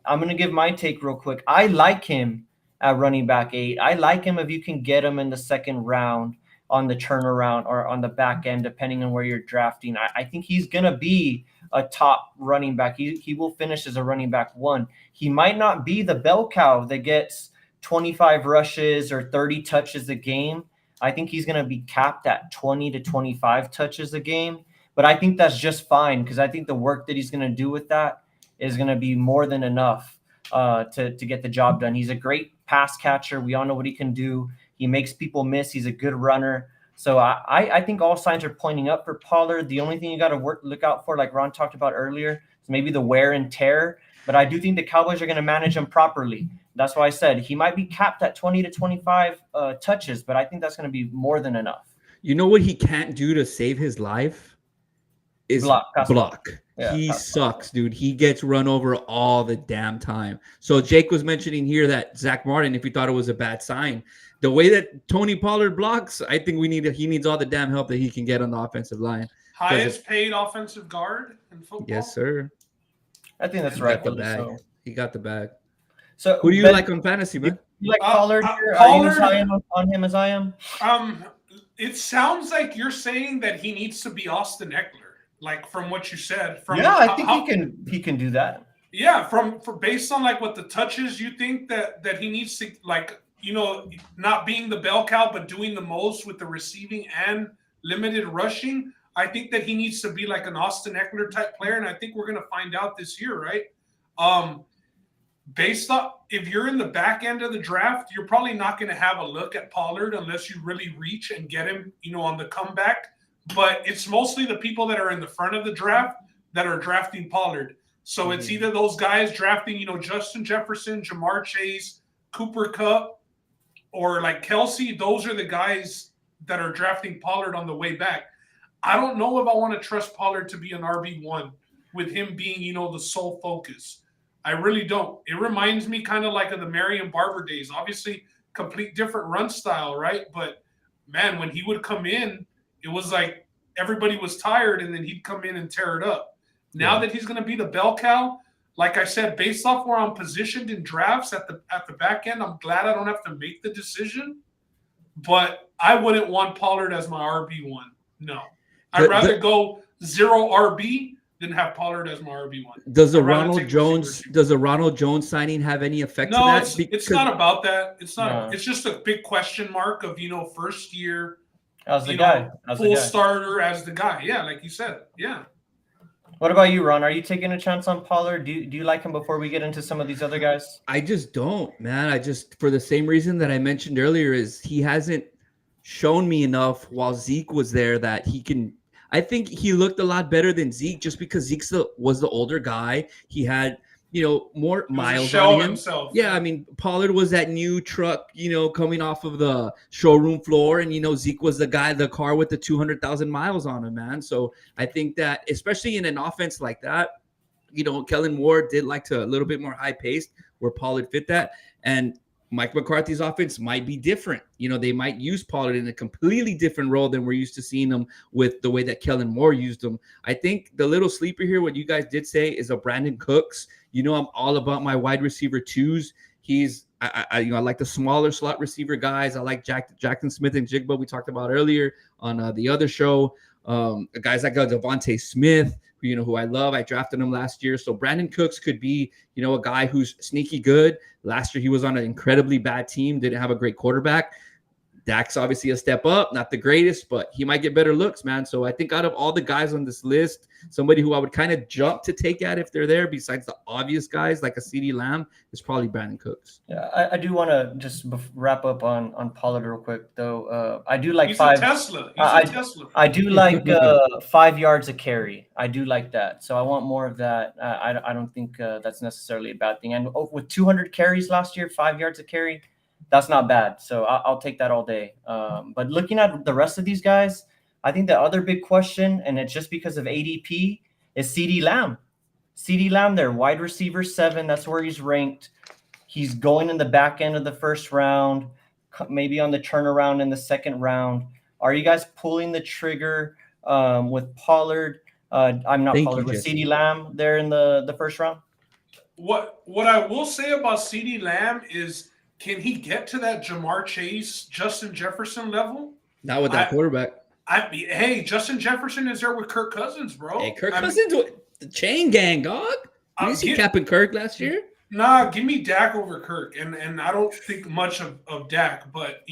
I'm going to give my take real quick. I like him at running back 8. I like him if you can get him in the second round on the turnaround or on the back end, depending on where you're drafting. I think he's going to be a top running back. He will finish as a running back 1. He might not be the bell cow that gets 25 rushes or 30 touches a game. I think he's going to be capped at 20 to 25 touches a game. But I think that's just fine because I think the work that he's going to do with that is going to be more than enough to get the job done. He's a great pass catcher. We all know what he can do. He makes people miss. He's a good runner. So I think all signs are pointing up for Pollard. The only thing you got to look out for, like Ron talked about earlier, is maybe the wear and tear. But I do think the Cowboys are going to manage him properly. That's why I said he might be capped at 20 to 25 touches, but I think that's going to be more than enough. You know what he can't do to save his life? Is block. Yeah, he sucks, dude. He gets run over all the damn time. So Jake was mentioning here that Zach Martin, if you thought it was a bad sign, the way that Tony Pollard blocks, I think he needs all the damn help that he can get on the offensive line. Highest paid offensive guard in football? Yes, sir. I think that's He right. got the bag. He got the bag. So who do you like on fantasy, man? You like Pollard here? Pollard, Are you as high on him as I am? It sounds like you're saying that he needs to be Austin Eckler. Like from what you said, I think he can do that. Yeah, based on like what the touches you think that he needs to, like, not being the bell cow but doing the most with the receiving and limited rushing. I think that he needs to be like an Austin Eckler type player, and I think we're gonna find out this year, right? Based on if you're in the back end of the draft, you're probably not gonna have a look at Pollard unless you really reach and get him, on the comeback. But it's mostly the people that are in the front of the draft that are drafting Pollard. So it's either those guys drafting, Justin Jefferson, Jamar Chase, Cooper Kupp, or like Kelsey. Those are the guys that are drafting Pollard on the way back. I don't know if I want to trust Pollard to be an RB1 with him being, the sole focus. I really don't. It reminds me kind of like of the Marion Barber days. Obviously, complete different run style, right? But, man, when he would come in, it was like everybody was tired, and then he'd come in and tear it up. Now that he's going to be the bell cow, like I said, based off where I'm positioned in drafts at the back end, I'm glad I don't have to make the decision. But I wouldn't want Pollard as my RB1. No. I'd rather go 0 RB than have Pollard as my RB1. Does the Ronald Jones signing have any effect on that? It's not about that. It's not. No. It's just a big question mark of, first year. As the guy. Full starter as the guy. Yeah, like you said. Yeah. What about you, Ron? Are you taking a chance on Pollard? Do you like him before we get into some of these other guys? I just don't, man. For the same reason that I mentioned earlier, is he hasn't shown me enough while Zeke was there that he can. I think he looked a lot better than Zeke just because Zeke was the older guy. He had, more miles on him. Himself. Yeah, I mean, Pollard was that new truck, coming off of the showroom floor, and Zeke was the car with the 200,000 miles on him, man. So I think that, especially in an offense like that, Kellen Moore did like to a little bit more high paced where Pollard fit that, and Mike McCarthy's offense might be different. They might use Pollard in a completely different role than we're used to seeing him with the way that Kellen Moore used him. I think the little sleeper here, what you guys did say, is a Brandon Cooks. I'm all about my wide receiver twos. I like the smaller slot receiver guys. I like Jackson Smith and Jigba we talked about earlier on the other show. Guys like Devontae Smith, who I love. I drafted him last year. So Brandon Cooks could be, a guy who's sneaky good. Last year, he was on an incredibly bad team, didn't have a great quarterback. Dak's obviously a step up, not the greatest, but he might get better looks, man. So I think out of all the guys on this list, somebody who I would kind of jump to take at if they're there, besides the obvious guys like a CeeDee Lamb, is probably Brandon Cooks. Yeah, I do want to just wrap up on Pollard real quick, though. I do like He's five. A Tesla. He's a Tesla. I do like 5 yards a carry. I do like that. So I want more of that. I don't think that's necessarily a bad thing. And with 200 carries last year, 5 yards a carry, that's not bad. So I'll take that all day. But looking at the rest of these guys, I think the other big question, and it's just because of ADP, is CeeDee Lamb. CeeDee Lamb, their wide receiver 7. That's where he's ranked. He's going in the back end of the first round, maybe on the turnaround in the second round. Are you guys pulling the trigger with Pollard? With CeeDee Lamb there in the first round? What I will say about CeeDee Lamb is, can he get to that Jamar Chase, Justin Jefferson level? Not with that quarterback. Hey, Justin Jefferson is there with Kirk Cousins, bro. Hey, Kirk Cousins, the chain gang, dog. Did you see Cap and Kirk last year? Nah, give me Dak over Kirk. And I don't think much of Dak, but,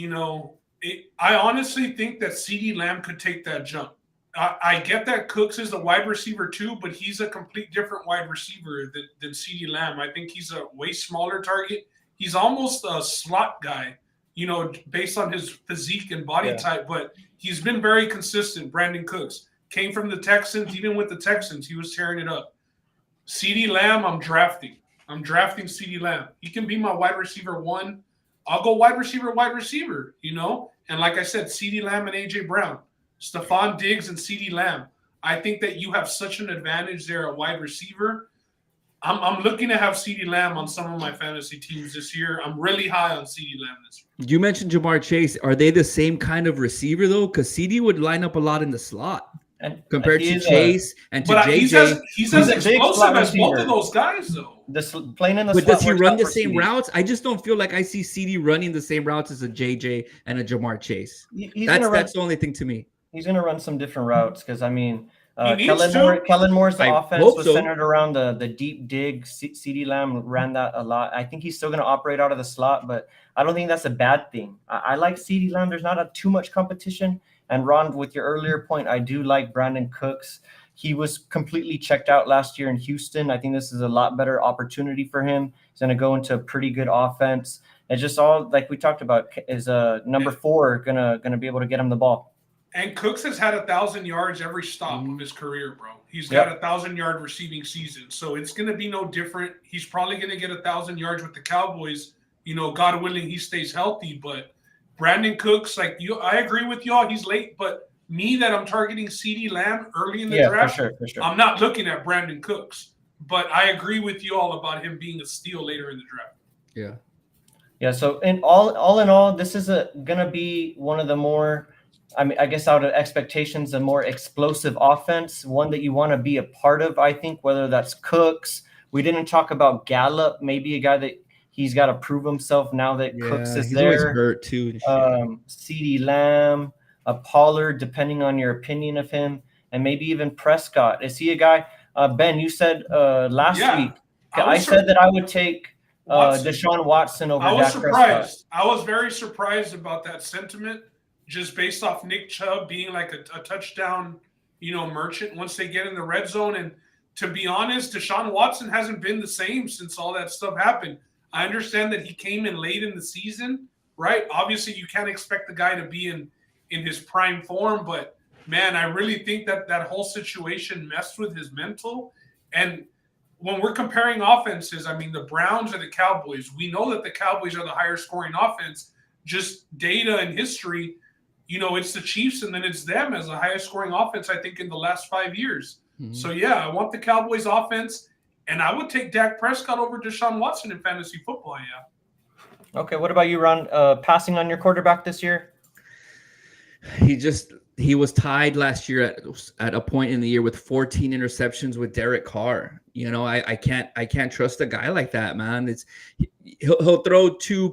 I honestly think that CeeDee Lamb could take that jump. I get that Cooks is the wide receiver too, but he's a complete different wide receiver than CeeDee Lamb. I think he's a way smaller target. He's almost a slot guy, based on his physique and body type, but he's been very consistent. Brandon Cooks came from the Texans. Even with the Texans, he was tearing it up. CeeDee Lamb, I'm drafting CeeDee Lamb. He can be my wide receiver 1. I'll go wide receiver, And like I said, CeeDee Lamb and A.J. Brown, Stephon Diggs and CeeDee Lamb. I think that you have such an advantage there at wide receiver. I'm looking to have CeeDee Lamb on some of my fantasy teams this year. I'm really high on CeeDee Lamb this year. You mentioned Jamar Chase. Are they the same kind of receiver, though? Because CeeDee would line up a lot in the slot compared to Chase and to JJ. He's as explosive as both of those guys, though. Playing in the but slot, does he run the same routes? I just don't feel like I see CeeDee running the same routes as a JJ and a Jamar Chase. That's the only thing to me. He's going to run some different routes because, Kellen Moore's offense was centered around the deep dig. CeeDee Lamb ran that a lot. I think he's still going to operate out of the slot, but I don't think that's a bad thing. I like CeeDee Lamb. There's not too much competition. And Ron, with your earlier point, I do like Brandon Cooks. He was completely checked out last year in Houston. I think this is a lot better opportunity for him. He's going to go into a pretty good offense. It's just all like we talked about is number 4 gonna be able to get him the ball. And Cooks has had 1,000 yards every stop of his career, bro. He's got 1,000-yard receiving season. So it's going to be no different. He's probably going to get 1,000 yards with the Cowboys. God willing, he stays healthy. But Brandon Cooks, I agree with y'all. He's late. But me that I'm targeting CeeDee Lamb early in the draft, for sure. I'm not looking at Brandon Cooks. But I agree with y'all about him being a steal later in the draft. Yeah. Yeah, so all in all, this is going to be one of the more – I guess out of expectations, a more explosive offense, one that you want to be a part of, I think, whether that's Cooks. We didn't talk about Gallup, maybe a guy that he's got to prove himself now that Cooks is there. He's always hurt too. CeeDee Lamb, a Pollard, depending on your opinion of him, and maybe even Prescott. Is he a guy? Ben, you said last week. I said that I would take Deshaun Watson over Dak Prescott. I was very surprised about that sentiment. Just based off Nick Chubb being like a touchdown, merchant once they get in the red zone. And to be honest, Deshaun Watson hasn't been the same since all that stuff happened. I understand that he came in late in the season, right? Obviously, you can't expect the guy to be in his prime form, but man, I really think that whole situation messed with his mental. And when we're comparing offenses, the Browns or the Cowboys, we know that the Cowboys are the higher scoring offense. Just data and history. It's the Chiefs and then it's them as the highest scoring offense, I think, in the last 5 years. Mm-hmm. So, I want the Cowboys offense, and I would take Dak Prescott over Deshaun Watson in fantasy football, Okay, what about you, Ron? Passing on your quarterback this year? He was tied last year at a point in the year with 14 interceptions with Derek Carr. You know, I can't trust a guy like that, man. He'll throw two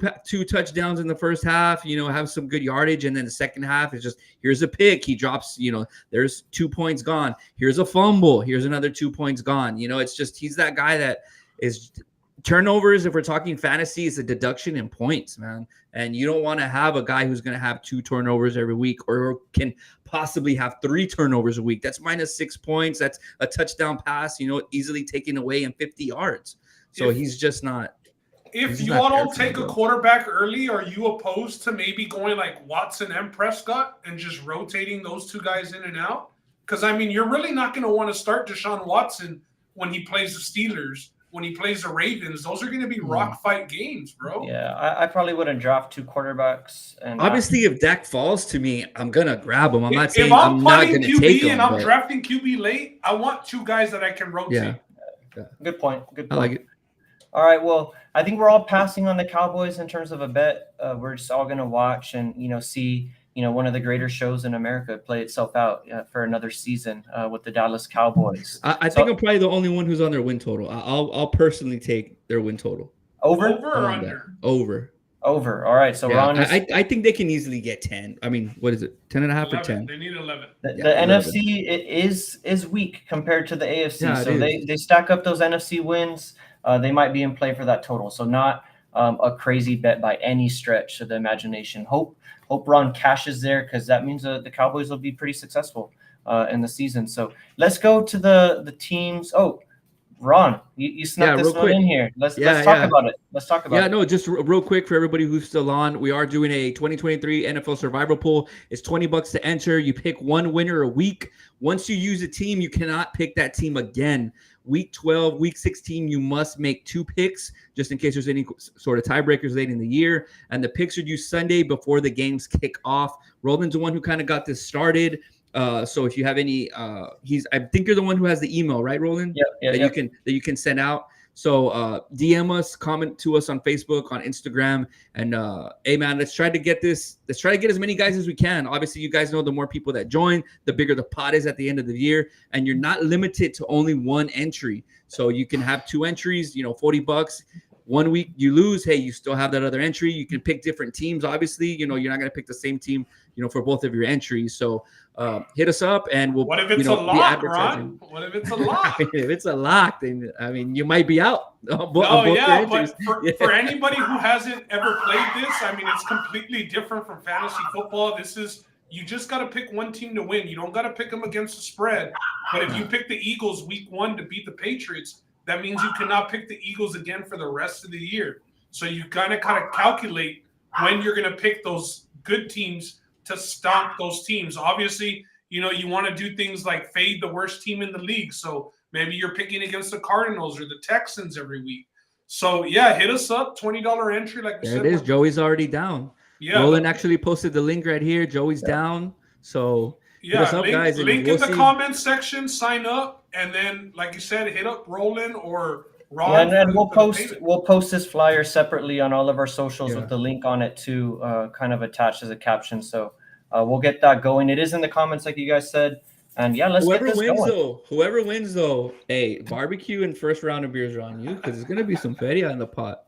touchdowns in the first half, you know, have some good yardage, and then the second half is just, here's a pick, he drops, you know, there's 2 points gone. Here's a fumble, here's another 2 points gone. You know, it's just, he's that guy that is turnovers. If we're talking fantasy, is a deduction in points, man. And you don't want to have a guy who's going to have 2 turnovers every week, or can possibly have 3 turnovers a week. That's minus 6 points. That's a touchdown pass, you know, easily taken away in 50 yards. So he's just not. If you all don't take a quarterback early, are you opposed to maybe going like Watson and Prescott and just rotating those 2 guys in and out? Because, I mean, you're really not going to want to start Deshaun Watson when he plays the Steelers. When he plays the Ravens, those are going to be rock fight games, bro. Yeah, I probably wouldn't draft 2 quarterbacks. And obviously, if Dak falls to me, I'm gonna grab him. I'm not saying if I'm not going QB to take him. And I'm drafting QB late, I want 2 guys that I can rotate. Yeah. Good point. I like it. All right. Well, I think we're all passing on the Cowboys in terms of a bet. We're just all going to watch and, you know, see, you know, one of the greater shows in America play itself out for another season with the Dallas Cowboys. I think I'm probably the only one who's on their win total. I'll personally take their win total. Over or under? Over. All right. So Ron I think they can easily get 10. I mean, what is it? 10 and a half 11. or 10? They need 11. The NFC is weak compared to the AFC. Yeah, so they stack up those NFC wins. They might be in play for that total. So not a crazy bet by any stretch of the imagination. Hope Ron cashes there, because that means the Cowboys will be pretty successful in the season. So let's go to the teams. Oh, Ron, you snuck this one in here. Let's talk about it. Let's talk about it. No, just real quick for everybody who's still on. We are doing a 2023 NFL Survival Pool. It's $20 to enter. You pick one winner a week. Once you use a team, you cannot pick that team again. Week 12, week 16, you must make 2 picks just in case there's any sort of tiebreakers late in the year. And the picks are due Sunday before the games kick off. Roland's the one who kind of got this started. So if you have any, I think you're the one who has the email, right, Roland? Yeah. That you can send out. So DM us, comment to us on Facebook, on Instagram, and hey man, let's try to get as many guys as we can. Obviously, you guys know the more people that join, the bigger the pot is at the end of the year, and you're not limited to only 1 entry. So you can have 2 entries, you know, $40. 1 week you lose, hey, you still have that other entry. You can pick different teams. Obviously, you know, you're not going to pick the same team, you know, for both of your entries. So hit us up and we'll. What if it's a lock, Ron? What if it's a lock? If it's a lock, then I mean, you might be out. But for anybody who hasn't ever played this, I mean, it's completely different from fantasy football. You just got to pick one team to win. You don't got to pick them against the spread. But if you pick the Eagles week 1 to beat the Patriots, that means you cannot pick the Eagles again for the rest of the year. So you kind of calculate when you're going to pick those good teams to stomp those teams. Obviously, you know, you want to do things like fade the worst team in the league. So maybe you're picking against the Cardinals or the Texans every week. So, yeah, hit us up, $20 entry. Like we said. There it is. Joey's already down. Yeah. Roland actually posted the link right here. Joey's down. So hit us up, guys. Link in the comments section, sign up. And then, like you said, hit up Roland or Ron. Yeah, and then we'll post this flyer separately on all of our socials with the link on it too, kind of attached as a caption. So we'll get that going. It is in the comments, like you guys said. And yeah, let's get this going. Whoever wins though, hey, barbecue and first round of beers are on you, because there's gonna be some feria in the pot.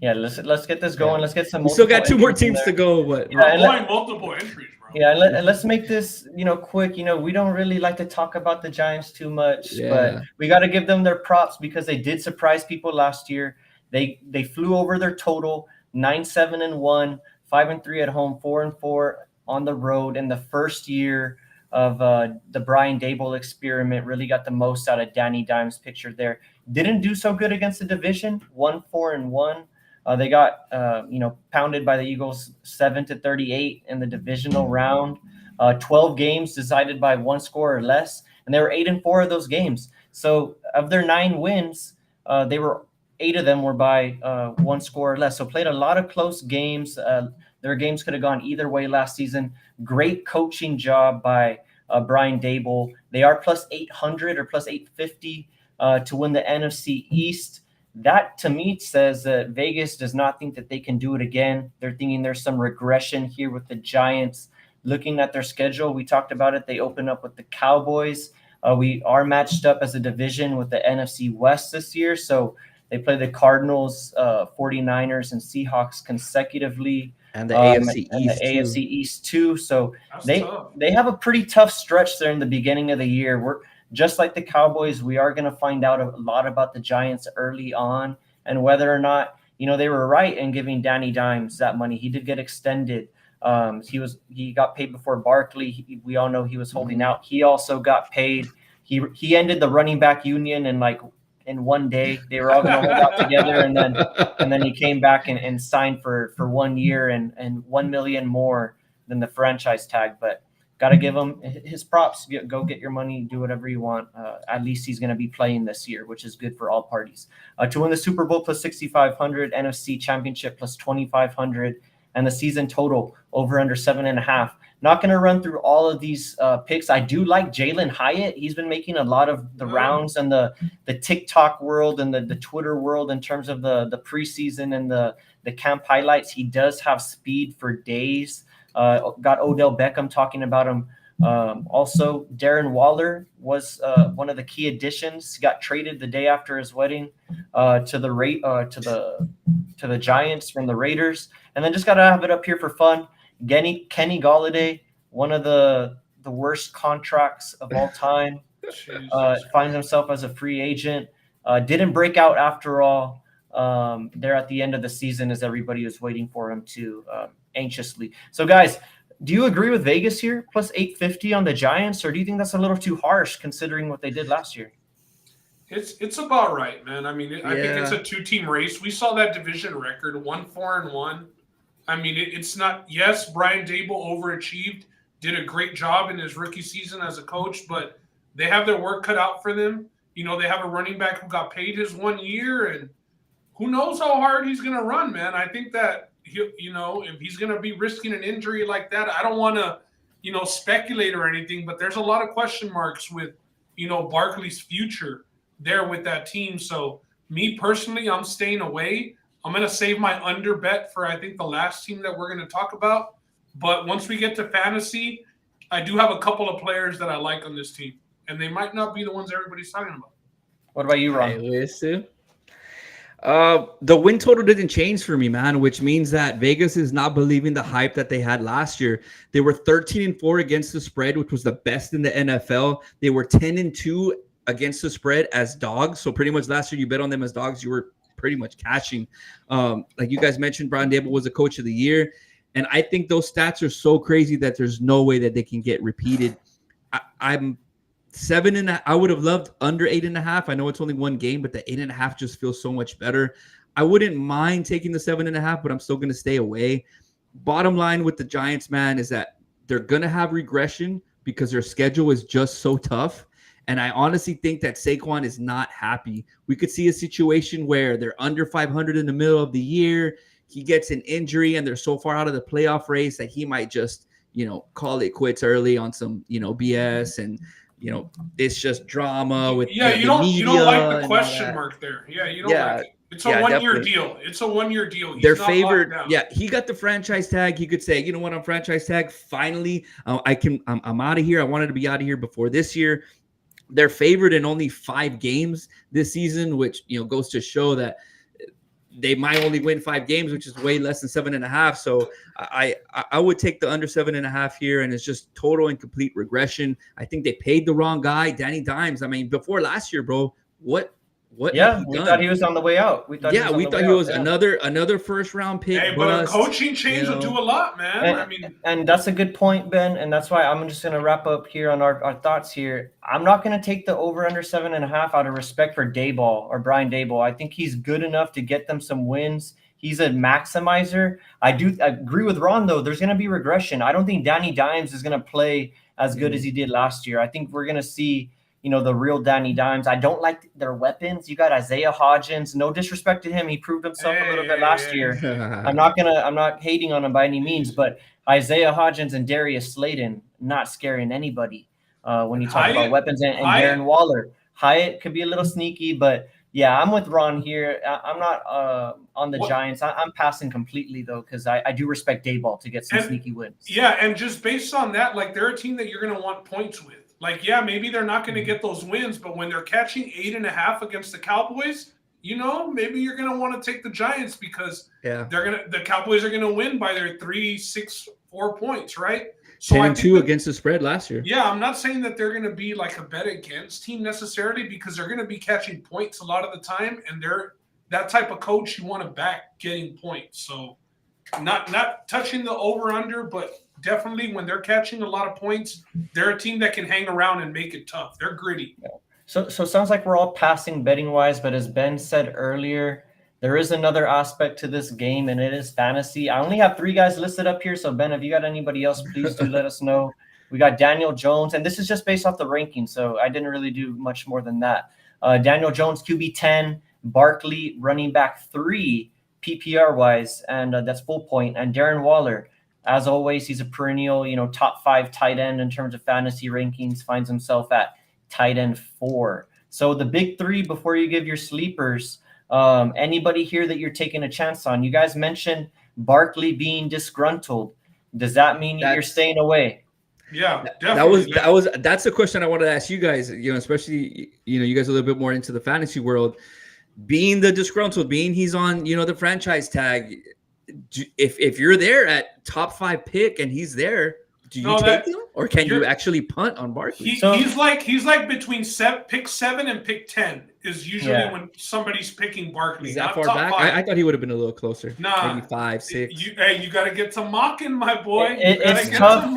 Yeah, let's get this going. Let's get some. We still got 2 more teams to go, but multiple entries. Yeah, and let's make this, you know, quick. You know, we don't really like to talk about the Giants too much, but we got to give them their props because they did surprise people last year. They flew over their total, 9-7-1, 5-3 at home, 4-4 on the road in the first year of the Brian Daboll experiment. Really got the most out of Danny Dimes pictured there. Didn't do so good against the division, 1-4-1. They got, pounded by the Eagles 7-38 in the divisional round. 12 games decided by 1 score or less, and they were 8-4 of those games. So of their 9 wins, 8 of them were by 1 score or less. So played a lot of close games. Their games could have gone either way last season. Great coaching job by Brian Daboll. They are plus 800 or plus 850 to win the NFC East. that to me says that Vegas does not think that they can do it again. They're thinking there's some regression here with the Giants. Looking at their schedule, we talked about it. They open up with the Cowboys. We are matched up as a division with the NFC West this year. So they play the Cardinals, 49ers, and Seahawks consecutively. And the AFC and East the AFC East too. So That's they tough. they have a pretty tough stretch there in the beginning of the year. We're just like the Cowboys. We are going to find out a lot about the Giants early on and whether or not they were right in giving Danny Dimes that money. He did get extended. He got paid before Barkley. We all know he was holding out. He also got paid. He ended the running back union in one day. They were all going to hold out together, and then he came back and signed for 1 year and $1 million more than the franchise tag. But got to give him his props. Go get your money, do whatever you want. At least he's going to be playing this year, which is good for all parties. To win the Super Bowl plus 6,500, NFC Championship plus 2,500, and the season total over under 7.5. Not going to run through all of these picks. I do like Jalen Hyatt. He's been making a lot of the rounds in the TikTok world and the Twitter world in terms of the preseason and the camp highlights. He does have speed for days. Got Odell Beckham talking about him. Also, Darren Waller was one of the key additions. He got traded the day after his wedding to the Giants from the Raiders. And then just got to have it up here for fun. Kenny Golladay, one of the worst contracts of all time, finds himself as a free agent. Didn't break out after all there at the end of the season as everybody was waiting for him to anxiously. So, guys, do you agree with Vegas here, plus 850 on the Giants, or do you think that's a little too harsh considering what they did last year? It's about right, man. I mean, I think it's a two-team race. We saw that division record, 1-4-1. I mean, it's not – yes, Brian Daboll overachieved, did a great job in his rookie season as a coach, but they have their work cut out for them. They have a running back who got paid his 1 year, and who knows how hard he's going to run, man. I think that, if he's going to be risking an injury like that, I don't want to, speculate or anything, but there's a lot of question marks with, Barkley's future there with that team. So me personally, I'm staying away. I'm going to save my under bet for, I think, the last team that we're going to talk about. But once we get to fantasy, I do have a couple of players that I like on this team, and they might not be the ones everybody's talking about. What about you, Ron? The win total didn't change for me, man, which means that Vegas is not believing the hype that they had last year. They were 13-4 against the spread, which was the best in the NFL. They were 10-2 against the spread as dogs. So pretty much last year you bet on them as dogs, you were pretty much cashing. Like you guys mentioned, Brian Daboll was a coach of the year. And I think those stats are so crazy that there's no way that they can get repeated. I'm 7.5. I would have loved under 8.5. I know it's only one game, but the 8.5 just feels so much better. I wouldn't mind taking the 7.5, but I'm still going to stay away. Bottom line with the Giants, man, is that they're going to have regression because their schedule is just so tough. And I honestly think that Saquon is not happy. We could see a situation where they're under 500 in the middle of the year. He gets an injury and they're so far out of the playoff race that he might just, call it quits early on some, BS. And, it's just drama with you don't like the question mark there. Yeah, you don't like it. It's a 1 year deal. It's a 1 year deal. They're favored. Yeah, he got the franchise tag. He could say, you know what, I'm franchise tag. Finally, I'm out of here. I wanted to be out of here before this year. They're favored in only 5 games this season, which goes to show that they might only win 5 games, which is way less than 7.5. So I would take the under 7.5 here, and it's just total and complete regression. I think they paid the wrong guy, Danny Dimes. I mean, before last year, bro, what? Yeah, we thought he was on the way out. We thought he was another first round pick. Hey, but a coaching change will do a lot, man. And that's a good point, Ben. And that's why I'm just going to wrap up here on our thoughts here. I'm not going to take the over under 7.5 out of respect for Daboll or Brian Daboll. I think he's good enough to get them some wins. He's a maximizer. I agree with Ron, though. There's going to be regression. I don't think Danny Dimes is going to play as good as he did last year. I think we're going to see the real Danny Dimes. I don't like their weapons. You got Isaiah Hodgins. No disrespect to him. He proved himself a little bit last year. I'm not hating on him by any means, but Isaiah Hodgins and Darius Slayton, not scaring anybody when you talk about weapons and Darren Waller. Hyatt could be a little sneaky, but Yeah, I'm with Ron here. I'm not on the What- Giants. I'm passing completely though, because I do respect Dayball to get some And- sneaky wins. Yeah, and just based on that, like they're a team that you're going to want points with. Like, yeah, maybe they're not going to get those wins, but when they're catching 8.5 against the Cowboys, maybe you're going to want to take the Giants because the Cowboys are going to win by their 3, 6, 4 points, right? So 10-2 against the spread last year. Yeah, I'm not saying that they're going to be like a bet against team necessarily because they're going to be catching points a lot of the time, and they're that type of coach you want to back getting points. So not touching the over-under, but definitely when they're catching a lot of points, they're a team that can hang around and make it tough. They're gritty. So it sounds like we're all passing betting-wise, but as Ben said earlier, there is another aspect to this game, and it is fantasy. I only have 3 guys listed up here, so Ben, if you got anybody else, please do let us know. We got Daniel Jones, and this is just based off the ranking, so I didn't really do much more than that. Daniel Jones, QB 10, Barkley, running back 3, PPR-wise, and that's full point, and Darren Waller. As always, he's a perennial, top 5 tight end in terms of fantasy rankings, finds himself at tight end 4. So the big 3 before you give your sleepers, anybody here that you're taking a chance on? You guys mentioned Barkley being disgruntled. Does that mean you're staying away? Yeah, definitely. That's the question I wanted to ask you guys, especially, you guys are a little bit more into the fantasy world. Being the disgruntled, being he's on, the franchise tag, if you're there at top 5 pick and he's there, do you take him, or can you actually punt on Barkley? He's like between pick 7 and pick 10 is usually when somebody's picking Barkley. Is that far back? I thought he would have been a little closer. Nah, maybe 5, 6. You got to get to mocking, my boy. It's tough.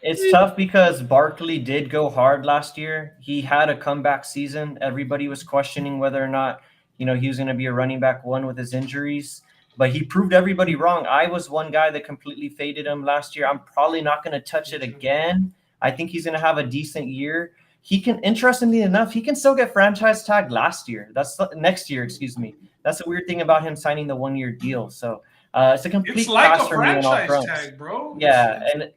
It's tough because Barkley did go hard last year. He had a comeback season. Everybody was questioning whether or not he was going to be a running back 1 with his injuries. But he proved everybody wrong. I was one guy that completely faded him last year. I'm probably not going to touch it again. I think he's going to have a decent year. He can, interestingly enough, he can still get franchise tagged next year. Excuse me. That's the weird thing about him signing the 1-year deal. So it's a complete it's like pass a for me on all franchise fronts. tag, bro. Yeah, and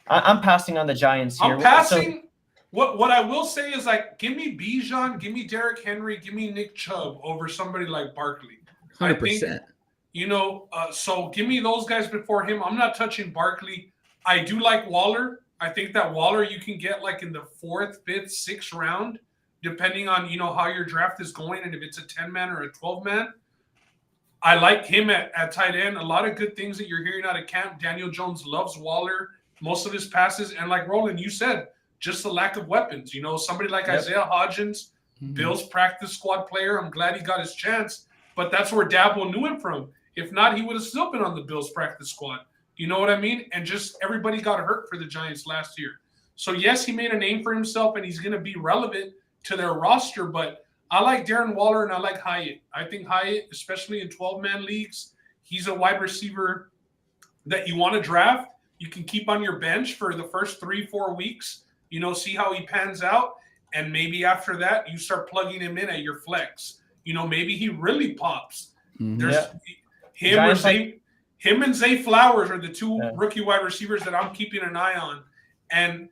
I'm passing on the Giants here. I'm passing. What I will say is, like, give me Bijan, give me Derrick Henry, give me Nick Chubb over somebody like Barkley. 100%. So give me those guys before him. I'm not touching Barkley. I do like Waller. I think that Waller you can get like in the 4th, 5th, 6th round, depending on, how your draft is going and if it's a 10-man or a 12-man. I like him at tight end. A lot of good things that you're hearing out of camp. Daniel Jones loves Waller, most of his passes. And like Roland, you said, just the lack of weapons. Somebody like Isaiah Hodgins, Bills practice squad player. I'm glad he got his chance, but that's where Dabble knew him from. If not, he would have still been on the Bills practice squad. You know what I mean? And just everybody got hurt for the Giants last year. So, yes, he made a name for himself, and he's going to be relevant to their roster. But I like Darren Waller, and I like Hyatt. I think Hyatt, especially in 12-man leagues, he's a wide receiver that you want to draft. You can keep on your bench for the first 3-4 weeks, see how he pans out. And maybe after that, you start plugging him in at your flex. Maybe he really pops. There's him and Zay Flowers are the 2 rookie wide receivers that I'm keeping an eye on. And,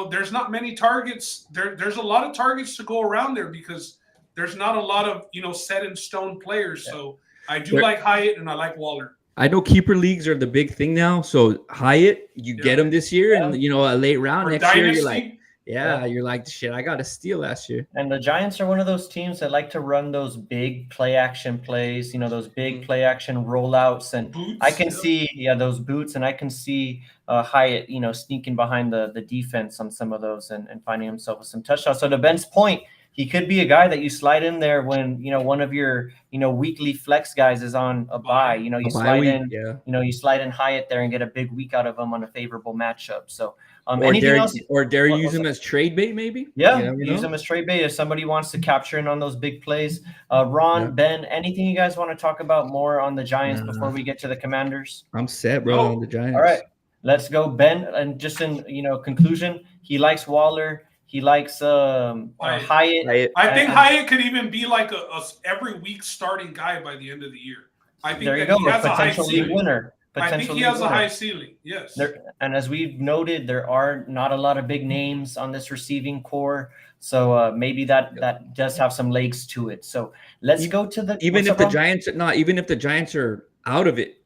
there's not many targets. There's a lot of targets to go around there because there's not a lot of, set in stone players. So I do like Hyatt and I like Waller. I know keeper leagues are the big thing now. So Hyatt, you get him this year and, a late round. Next Dynasty. year, you're like, you're like, shit, I got a steal last year. And the Giants are one of those teams that like to run those big play action plays, those big play action rollouts. And boots, I can see, those boots. And I can see Hyatt, sneaking behind the defense on some of those and finding himself with some touchdowns. So to Ben's point, he could be a guy that you slide in there when, one of your, weekly flex guys is on a bye. You slide in Hyatt there and get a big week out of him on a favorable matchup. So dare use him as trade bait, maybe? Yeah, use him as trade bait if somebody wants to capture in on those big plays. Ron, Ben, anything you guys want to talk about more on the Giants before we get to the Commanders? I'm set, bro, on the Giants. All right, let's go, Ben. And just in conclusion, he likes Waller. He likes Hyatt. I think Hyatt could even be like a every week starting guy by the end of the year. I think there you go, he has a potential league winner. I think potential he league has a winner. high ceiling. Yes. And as we've noted, there are not a lot of big names on this receiving core. So maybe that does have some legs to it. So let's go to the even what's if up, the Ron? Giants even if the Giants are out of it,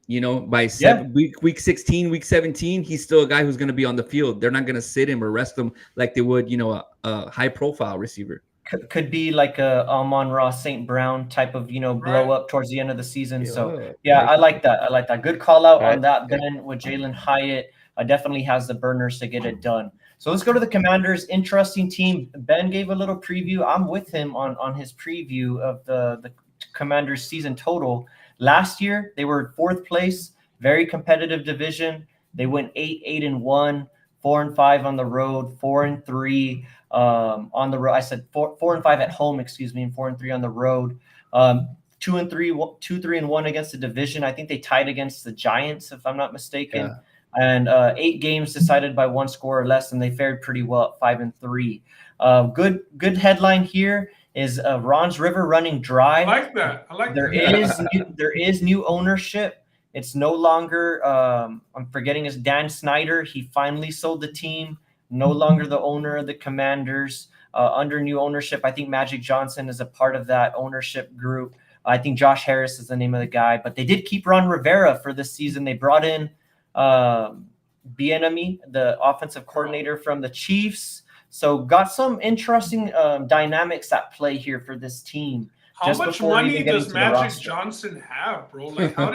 by Yeah. week 16, week 17, he's still a guy who's going to be on the field. They're not going to sit him or rest him like they would, a high profile receiver. Could be like a Amon-Ra St. Brown type of, blow Right. up towards the end of the season. So Yeah, I like that. I like that. Good call out Right. on that, Ben, with Jalen Hyatt. Definitely has the burners to get it done. So let's go to the Commanders. Interesting team. Ben gave a little preview. I'm with him on his preview of the Commanders season total. Last year, they were 4th place, very competitive division. They went 8-1, 4-5 on the road, 4-3 on the road. I said 4-5 at home, excuse me, and 4-3 on the road. 2-3-1 against the division. I think they tied against the Giants, if I'm not mistaken. Yeah. And 8 games decided by 1 score or less, and they fared pretty well at 5-3. Good headline here is Ron's River running dry. I like that. There is new ownership. It's no longer I'm forgetting his Dan Snyder. He finally sold the team. No longer the owner of the Commanders. Under new ownership, I think Magic Johnson is a part of that ownership group. I think Josh Harris is the name of the guy, but they did keep Ron Rivera for this season. They brought in Bieniemy, the offensive coordinator from the Chiefs. So got some interesting dynamics at play here for this team. How much money does Magic Johnson have, bro? Like, how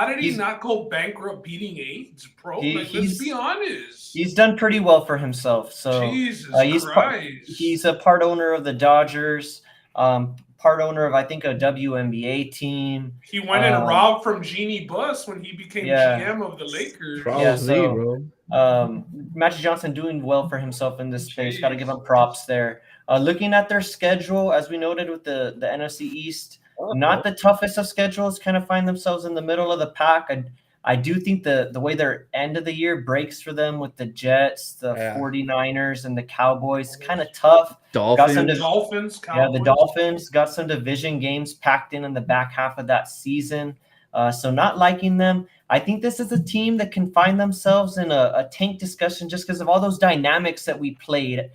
did he not go bankrupt beating AIDS, bro? Let's be honest. He's done pretty well for himself. So Jesus Christ. He's a part owner of the Dodgers, part owner of, I think, a WNBA team. He went and robbed from Jeannie Buss when he became GM of the Lakers. Magic Johnson doing well for himself in this space. Got to give him props there. Looking at their schedule, as we noted with the NFC East, not the toughest of schedules, kind of find themselves in the middle of the pack. I do think the way their end of the year breaks for them with the Jets, the 49ers, and the Cowboys, kind of tough. Dolphins, Cowboys. The Dolphins got some division games packed in the back half of that season. So not liking them. I think this is a team that can find themselves in a tank discussion just because of all those dynamics that we played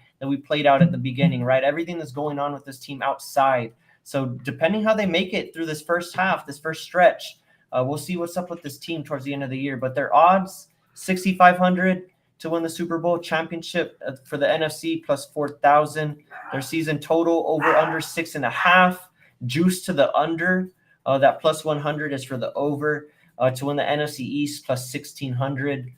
out at the beginning, right? Everything that's going on with this team outside. So depending how they make it through this first half, this first stretch, we'll see what's up with this team towards the end of the year. But their odds, 6,500 to win the Super Bowl championship for the NFC, plus 4,000. Their season total over under 6.5. Juice to the under. That plus 100 is for the over. To win the NFC East, plus 1,600.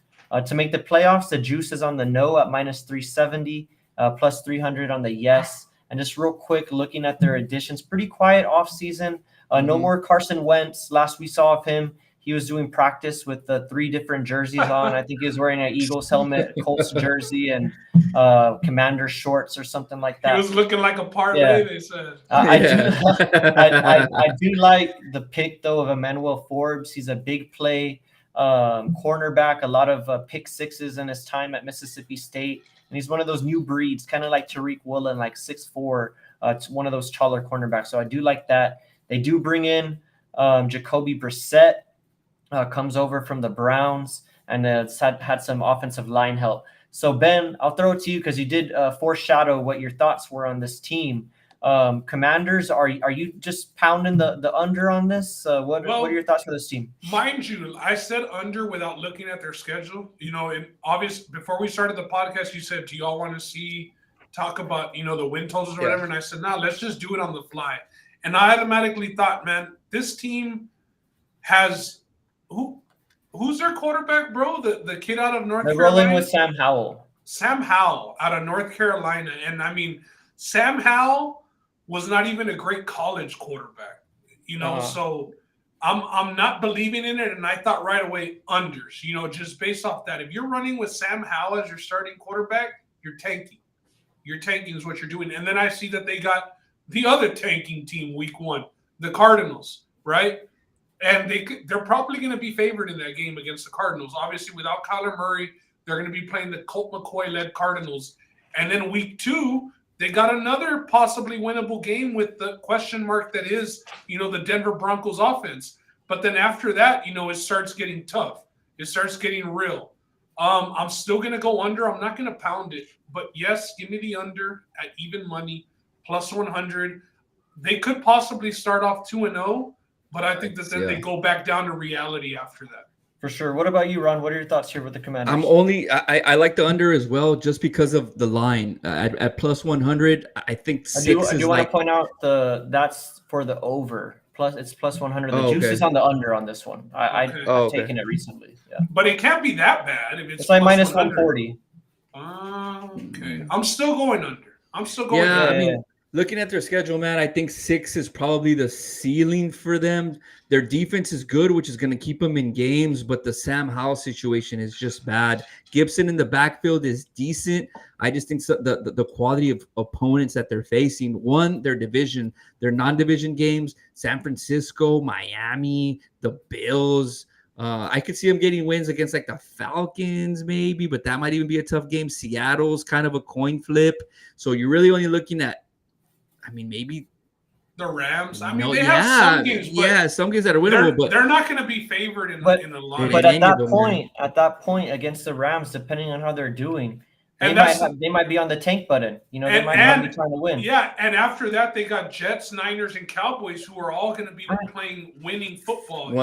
To make the playoffs, the juice is on the no at minus 370, plus 300 on the yes. And just real quick, looking at their additions, pretty quiet offseason. No more Carson Wentz. Last we saw of him, he was doing practice with the 3 different jerseys on. I think he was wearing an Eagles helmet, Colts jersey, and Commander shorts or something like that. He was looking like a parlay, they said. I do like the pick, though, of Emmanuel Forbes. He's a big play cornerback, a lot of pick sixes in his time at Mississippi State. And he's one of those new breeds, kind of like Tariq Woolen, like 6'4", one of those taller cornerbacks. So I do like that. They do bring in Jacoby Brissett, comes over from the Browns, and it's had some offensive line help. So, Ben, I'll throw it to you because you did foreshadow what your thoughts were on this team. Commanders, are you just pounding the under on this? What are your thoughts for this team? Mind you, I said under without looking at their schedule. And obviously, before we started the podcast, you said, do y'all want to talk about, the win totals or whatever? And I said, no, let's just do it on the fly. And I automatically thought, man, this team has who's their quarterback, bro? The kid out of North Carolina? They're rolling with Sam Howell. Sam Howell out of North Carolina. And I mean, Sam Howell was not even a great college quarterback, so I'm not believing in it. And I thought right away unders, just based off that. If you're running with Sam Howell as your starting quarterback, you're tanking. You're tanking is what you're doing. And then I see that they got the other tanking team week 1, the Cardinals, right? And they're probably going to be favored in that game against the Cardinals. Obviously, without Kyler Murray, they're going to be playing the Colt McCoy-led Cardinals. And then week 2, they got another possibly winnable game with the question mark that is, the Denver Broncos offense. But then after that, it starts getting tough. it starts getting real. I'm still going to go under. I'm not going to pound it. But yes, give me the under at even money, plus 100. They could possibly start off 2-0, but I think that then they go back down to reality after that. For sure. What about you, Ron? What are your thoughts here with the Commanders? I like the under as well, just because of the line at plus 100. I think six I do want to point out that's for the over. It's plus 100. The juice is on the under on this one. I've taken it recently. Yeah. But it can't be that bad if it's like minus 140. Okay. I'm still going under. I mean, looking at their schedule, man, I think 6 is probably the ceiling for them. Their defense is good, which is going to keep them in games, but the Sam Howell situation is just bad. Gibson in the backfield is decent. I just think the quality of opponents that they're facing, their division, their non-division games, San Francisco, Miami, the Bills. I could see them getting wins against like the Falcons maybe, but that might even be a tough game. Seattle's kind of a coin flip. So you're really only looking at, maybe the Rams. They have some games, but some games that are winnable, but they're not going to be favored in the line. But at that point against the Rams, depending on how they're doing, they might be on the tank button. They might not be trying to win. Yeah, and after that, they got Jets, Niners, and Cowboys, who are all going to be playing winning football.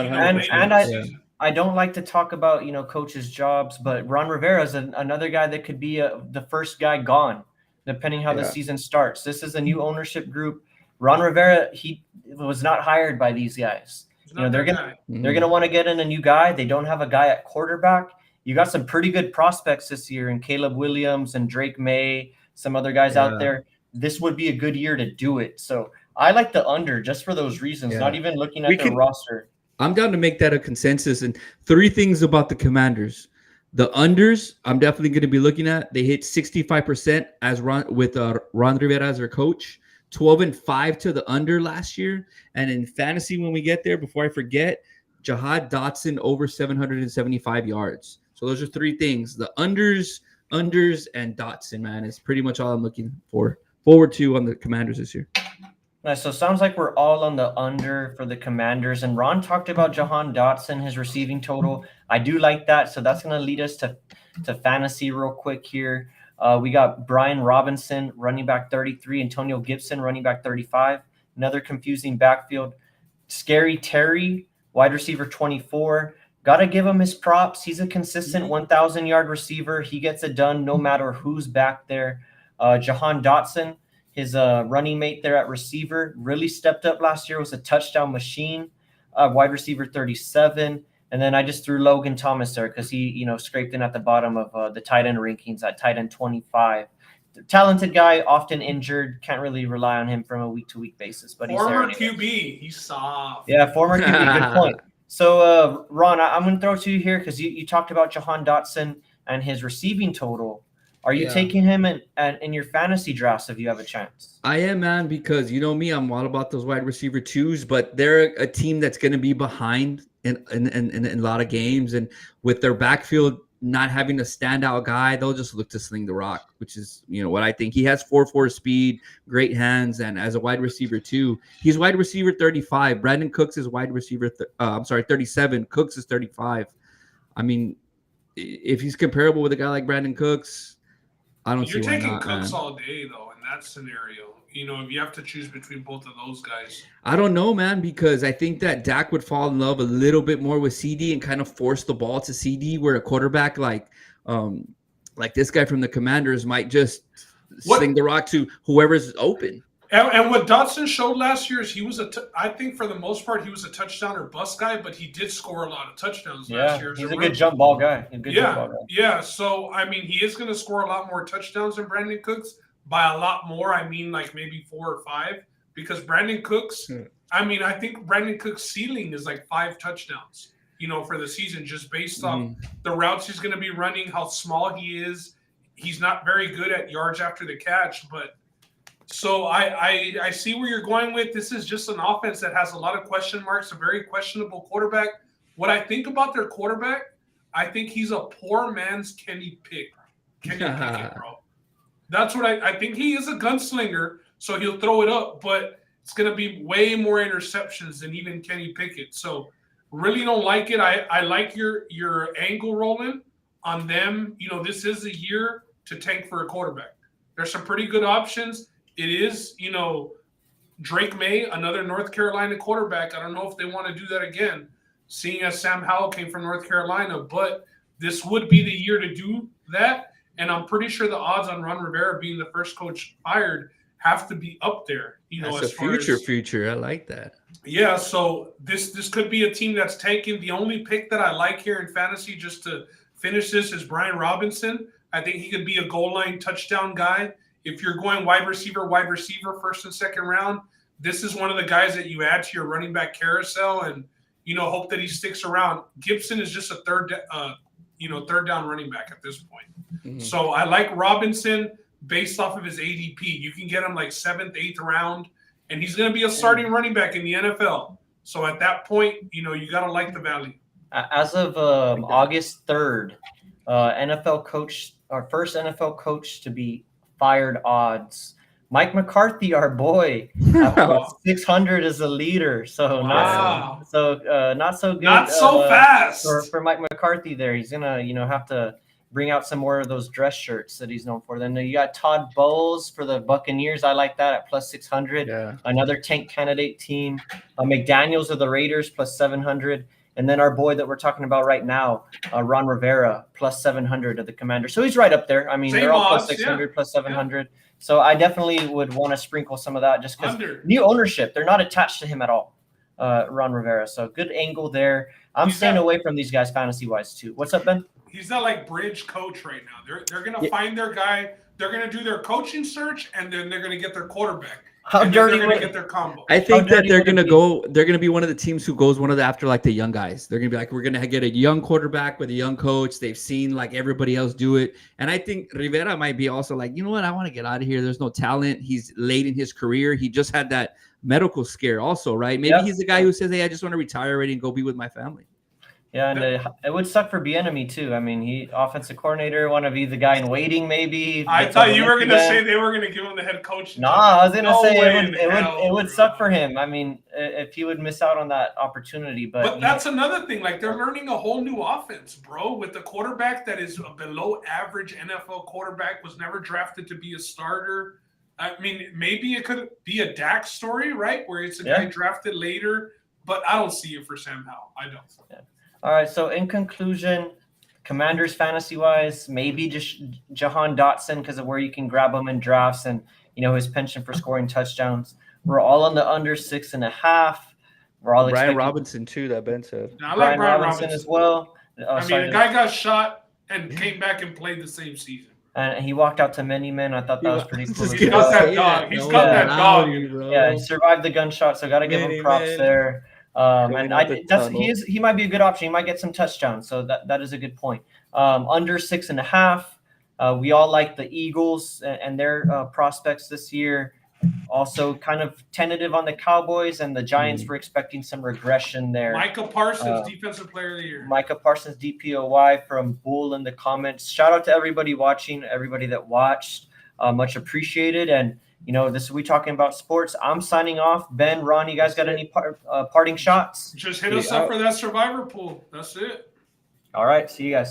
I don't like to talk about coaches' jobs, but Ron Rivera is another guy that could be the first guy gone, depending how the season starts. This is a new ownership group. Ron Rivera, he was not hired by these guys. They're gonna want to get in a new guy. They don't have a guy at quarterback. You got some pretty good prospects this year, and Caleb Williams and Drake May, some other guys out there. This would be a good year to do it. So I like the under just for those reasons. Not even looking at the roster. I'm down to make that a consensus. And 3 things about the Commanders. The unders, I'm definitely going to be looking at. They hit 65% with Ron Rivera as their coach. 12-5 to the under last year. And in fantasy, when we get there, before I forget, Jahad Dotson over 775 yards. So those are 3 things. The unders, and Dotson, man, is pretty much all I'm looking forward to on the Commanders this year. Nice. So it sounds like we're all on the under for the Commanders. And Ron talked about Jahan Dotson, his receiving total. I do like that. So that's going to lead us to fantasy real quick here. We got Brian Robinson, running back 33, Antonio Gibson, running back 35. Another confusing backfield. Scary Terry, wide receiver 24. Got to give him his props. He's a consistent 1,000-yard receiver. He gets it done no matter who's back there. Jahan Dotson, his running mate there at receiver, really stepped up last year, was a touchdown machine. Wide receiver 37. And then I just threw Logan Thomas there because he, scraped in at the bottom of the tight end rankings at tight end 25. Talented guy, often injured. Can't really rely on him from a week-to-week basis. But former he's there anyway. QB, he's soft. Yeah, former QB, good point. So, Ron, I'm going to throw it to you here because you talked about Jahan Dotson and his receiving total. Are you taking him in your fantasy drafts if you have a chance? I am, man, because you know me, I'm all about those wide receiver 2s, but they're a team that's going to be behind in a lot of games. And with their backfield not having a standout guy, they'll just look to sling the rock, which is, what I think. He has 4.4 speed, great hands, and as a wide receiver 2, he's wide receiver 35. Brandon Cooks is wide receiver 37. Cooks is 35. I mean, if he's comparable with a guy like Brandon Cooks, I don't see why not. You're taking Cooks all day, though, in that scenario. If you have to choose between both of those guys. I don't know, man, because I think that Dak would fall in love a little bit more with CD and kind of force the ball to CD, where a quarterback like this guy from the Commanders might just sling the rock to whoever's open. And what Dotson showed last year is he was I think for the most part, he was a touchdown or bust guy, but he did score a lot of touchdowns last year. He's a good jump ball guy. Yeah. So, he is going to score a lot more touchdowns than Brandon Cooks. By a lot more, like maybe 4 or 5, because Brandon Cooks, I think Brandon Cooks' ceiling is like 5 touchdowns, for the season, just based off the routes he's going to be running, how small he is. He's not very good at yards after the catch, but so I see where you're going with. This is just an offense that has a lot of question marks, a very questionable quarterback. What I think about their quarterback, I think he's a poor man's Kenny Pickett, bro. That's what I think. He is a gunslinger, so he'll throw it up, but it's going to be way more interceptions than even Kenny Pickett. So Really don't like it. I like your angle rolling on them. You know, this is a year to tank for a quarterback. There's some pretty good options. It is, you know, Drake May, another North Carolina quarterback. I don't know if they want to do that again, seeing as Sam Howell came from North Carolina, but this would be the year to do that. And I'm pretty sure the odds on Ron Rivera being the first coach fired have to be up there. You know, That's as far as future. I like that. Yeah, so this could be a team that's taken. The only pick that I like here in fantasy, just to finish this, is Brian Robinson. I think he could be a goal line touchdown guy. If you're going wide receiver, first and second round, this is one of the guys that you add to your running back carousel, and you know, hope that he sticks around. Gibson is just a third down running back at this point. Mm-hmm. So I like Robinson based off of his ADP. You can get him like 7th, 8th round, and he's going to be a starting running back in the NFL. So at that point, you know, you got to like the value. As of August 3rd, NFL coach, our first NFL coach to be fired odds. Mike McCarthy, our boy, 600 as a leader. So wow. not so good. Not so fast for Mike McCarthy. There, he's gonna have to bring out some more of those dress shirts that he's known for. Then you got Todd Bowles for the Buccaneers. I like that at plus 600. Yeah. Another tank candidate team. McDaniels of the Raiders plus 700. And then our boy that we're talking about right now, Ron Rivera, plus 700 of the Commanders. So he's right up there. I mean, they're all plus 600, plus 700. Yeah. So I definitely would want to sprinkle some of that just because new ownership. They're not attached to him at all, Ron Rivera. So good angle there. I'm staying away from these guys fantasy-wise too. What's up, Ben? He's not like bridge coach right now. They're going to find their guy. They're going to do their coaching search, and then they're going to get their quarterback. How dirty they're going to get their combo. I think that they're going to go. They're going to be one of the teams who goes one of the after like the young guys. They're going to be like, we're going to get a young quarterback with a young coach. They've seen like everybody else do it, and I think Rivera might be also like, you know what, I want to get out of here. There's no talent. He's late in his career. He just had that medical scare, also, right? Maybe he's the guy who says, hey, I just want to retire already and go be with my family. Yeah, and it would suck for Bieniemy too. I mean, he offensive coordinator, want to be the guy in waiting, maybe. I thought you were going to say they were going to give him the head coach. No, I was going to say it would suck for him. I mean, if he would miss out on that opportunity, but that's another thing. Like they're learning a whole new offense, bro. With the quarterback that is a below average NFL quarterback, was never drafted to be a starter. I mean, maybe it could be a Dak story, right? Where it's a guy drafted later, but I don't see it for Sam Howell. I don't. Yeah. All right, so in conclusion, Commanders fantasy-wise, maybe just Jahan Dotson because of where you can grab him in drafts and, you know, his penchant for scoring touchdowns. We're all on the under 6.5. We're all Brian Robinson, too, that Ben said. No, I like Brian Robinson as well. I mean, the guy got shot and came back and played the same season. And he walked out to many men. I thought that was pretty cool. He's got that dog. He's got that dog. Yeah, he survived the gunshot, so got to give him props there. He might be a good option. He might get some touchdowns, so that is a good point. Under 6.5. We all like the Eagles and their prospects this year. Also, kind of tentative on the Cowboys and the Giants. We're expecting some regression there. Micah Parsons, Defensive Player of the Year. Micah Parsons, DPOY from Bull in the comments. Shout out to everybody watching, everybody that watched. Much appreciated. And you know, this is we talking about sports. I'm signing off. Ben, Ron, you guys got any parting shots? Just hit us up for that survivor pool. That's it. All right. See you guys.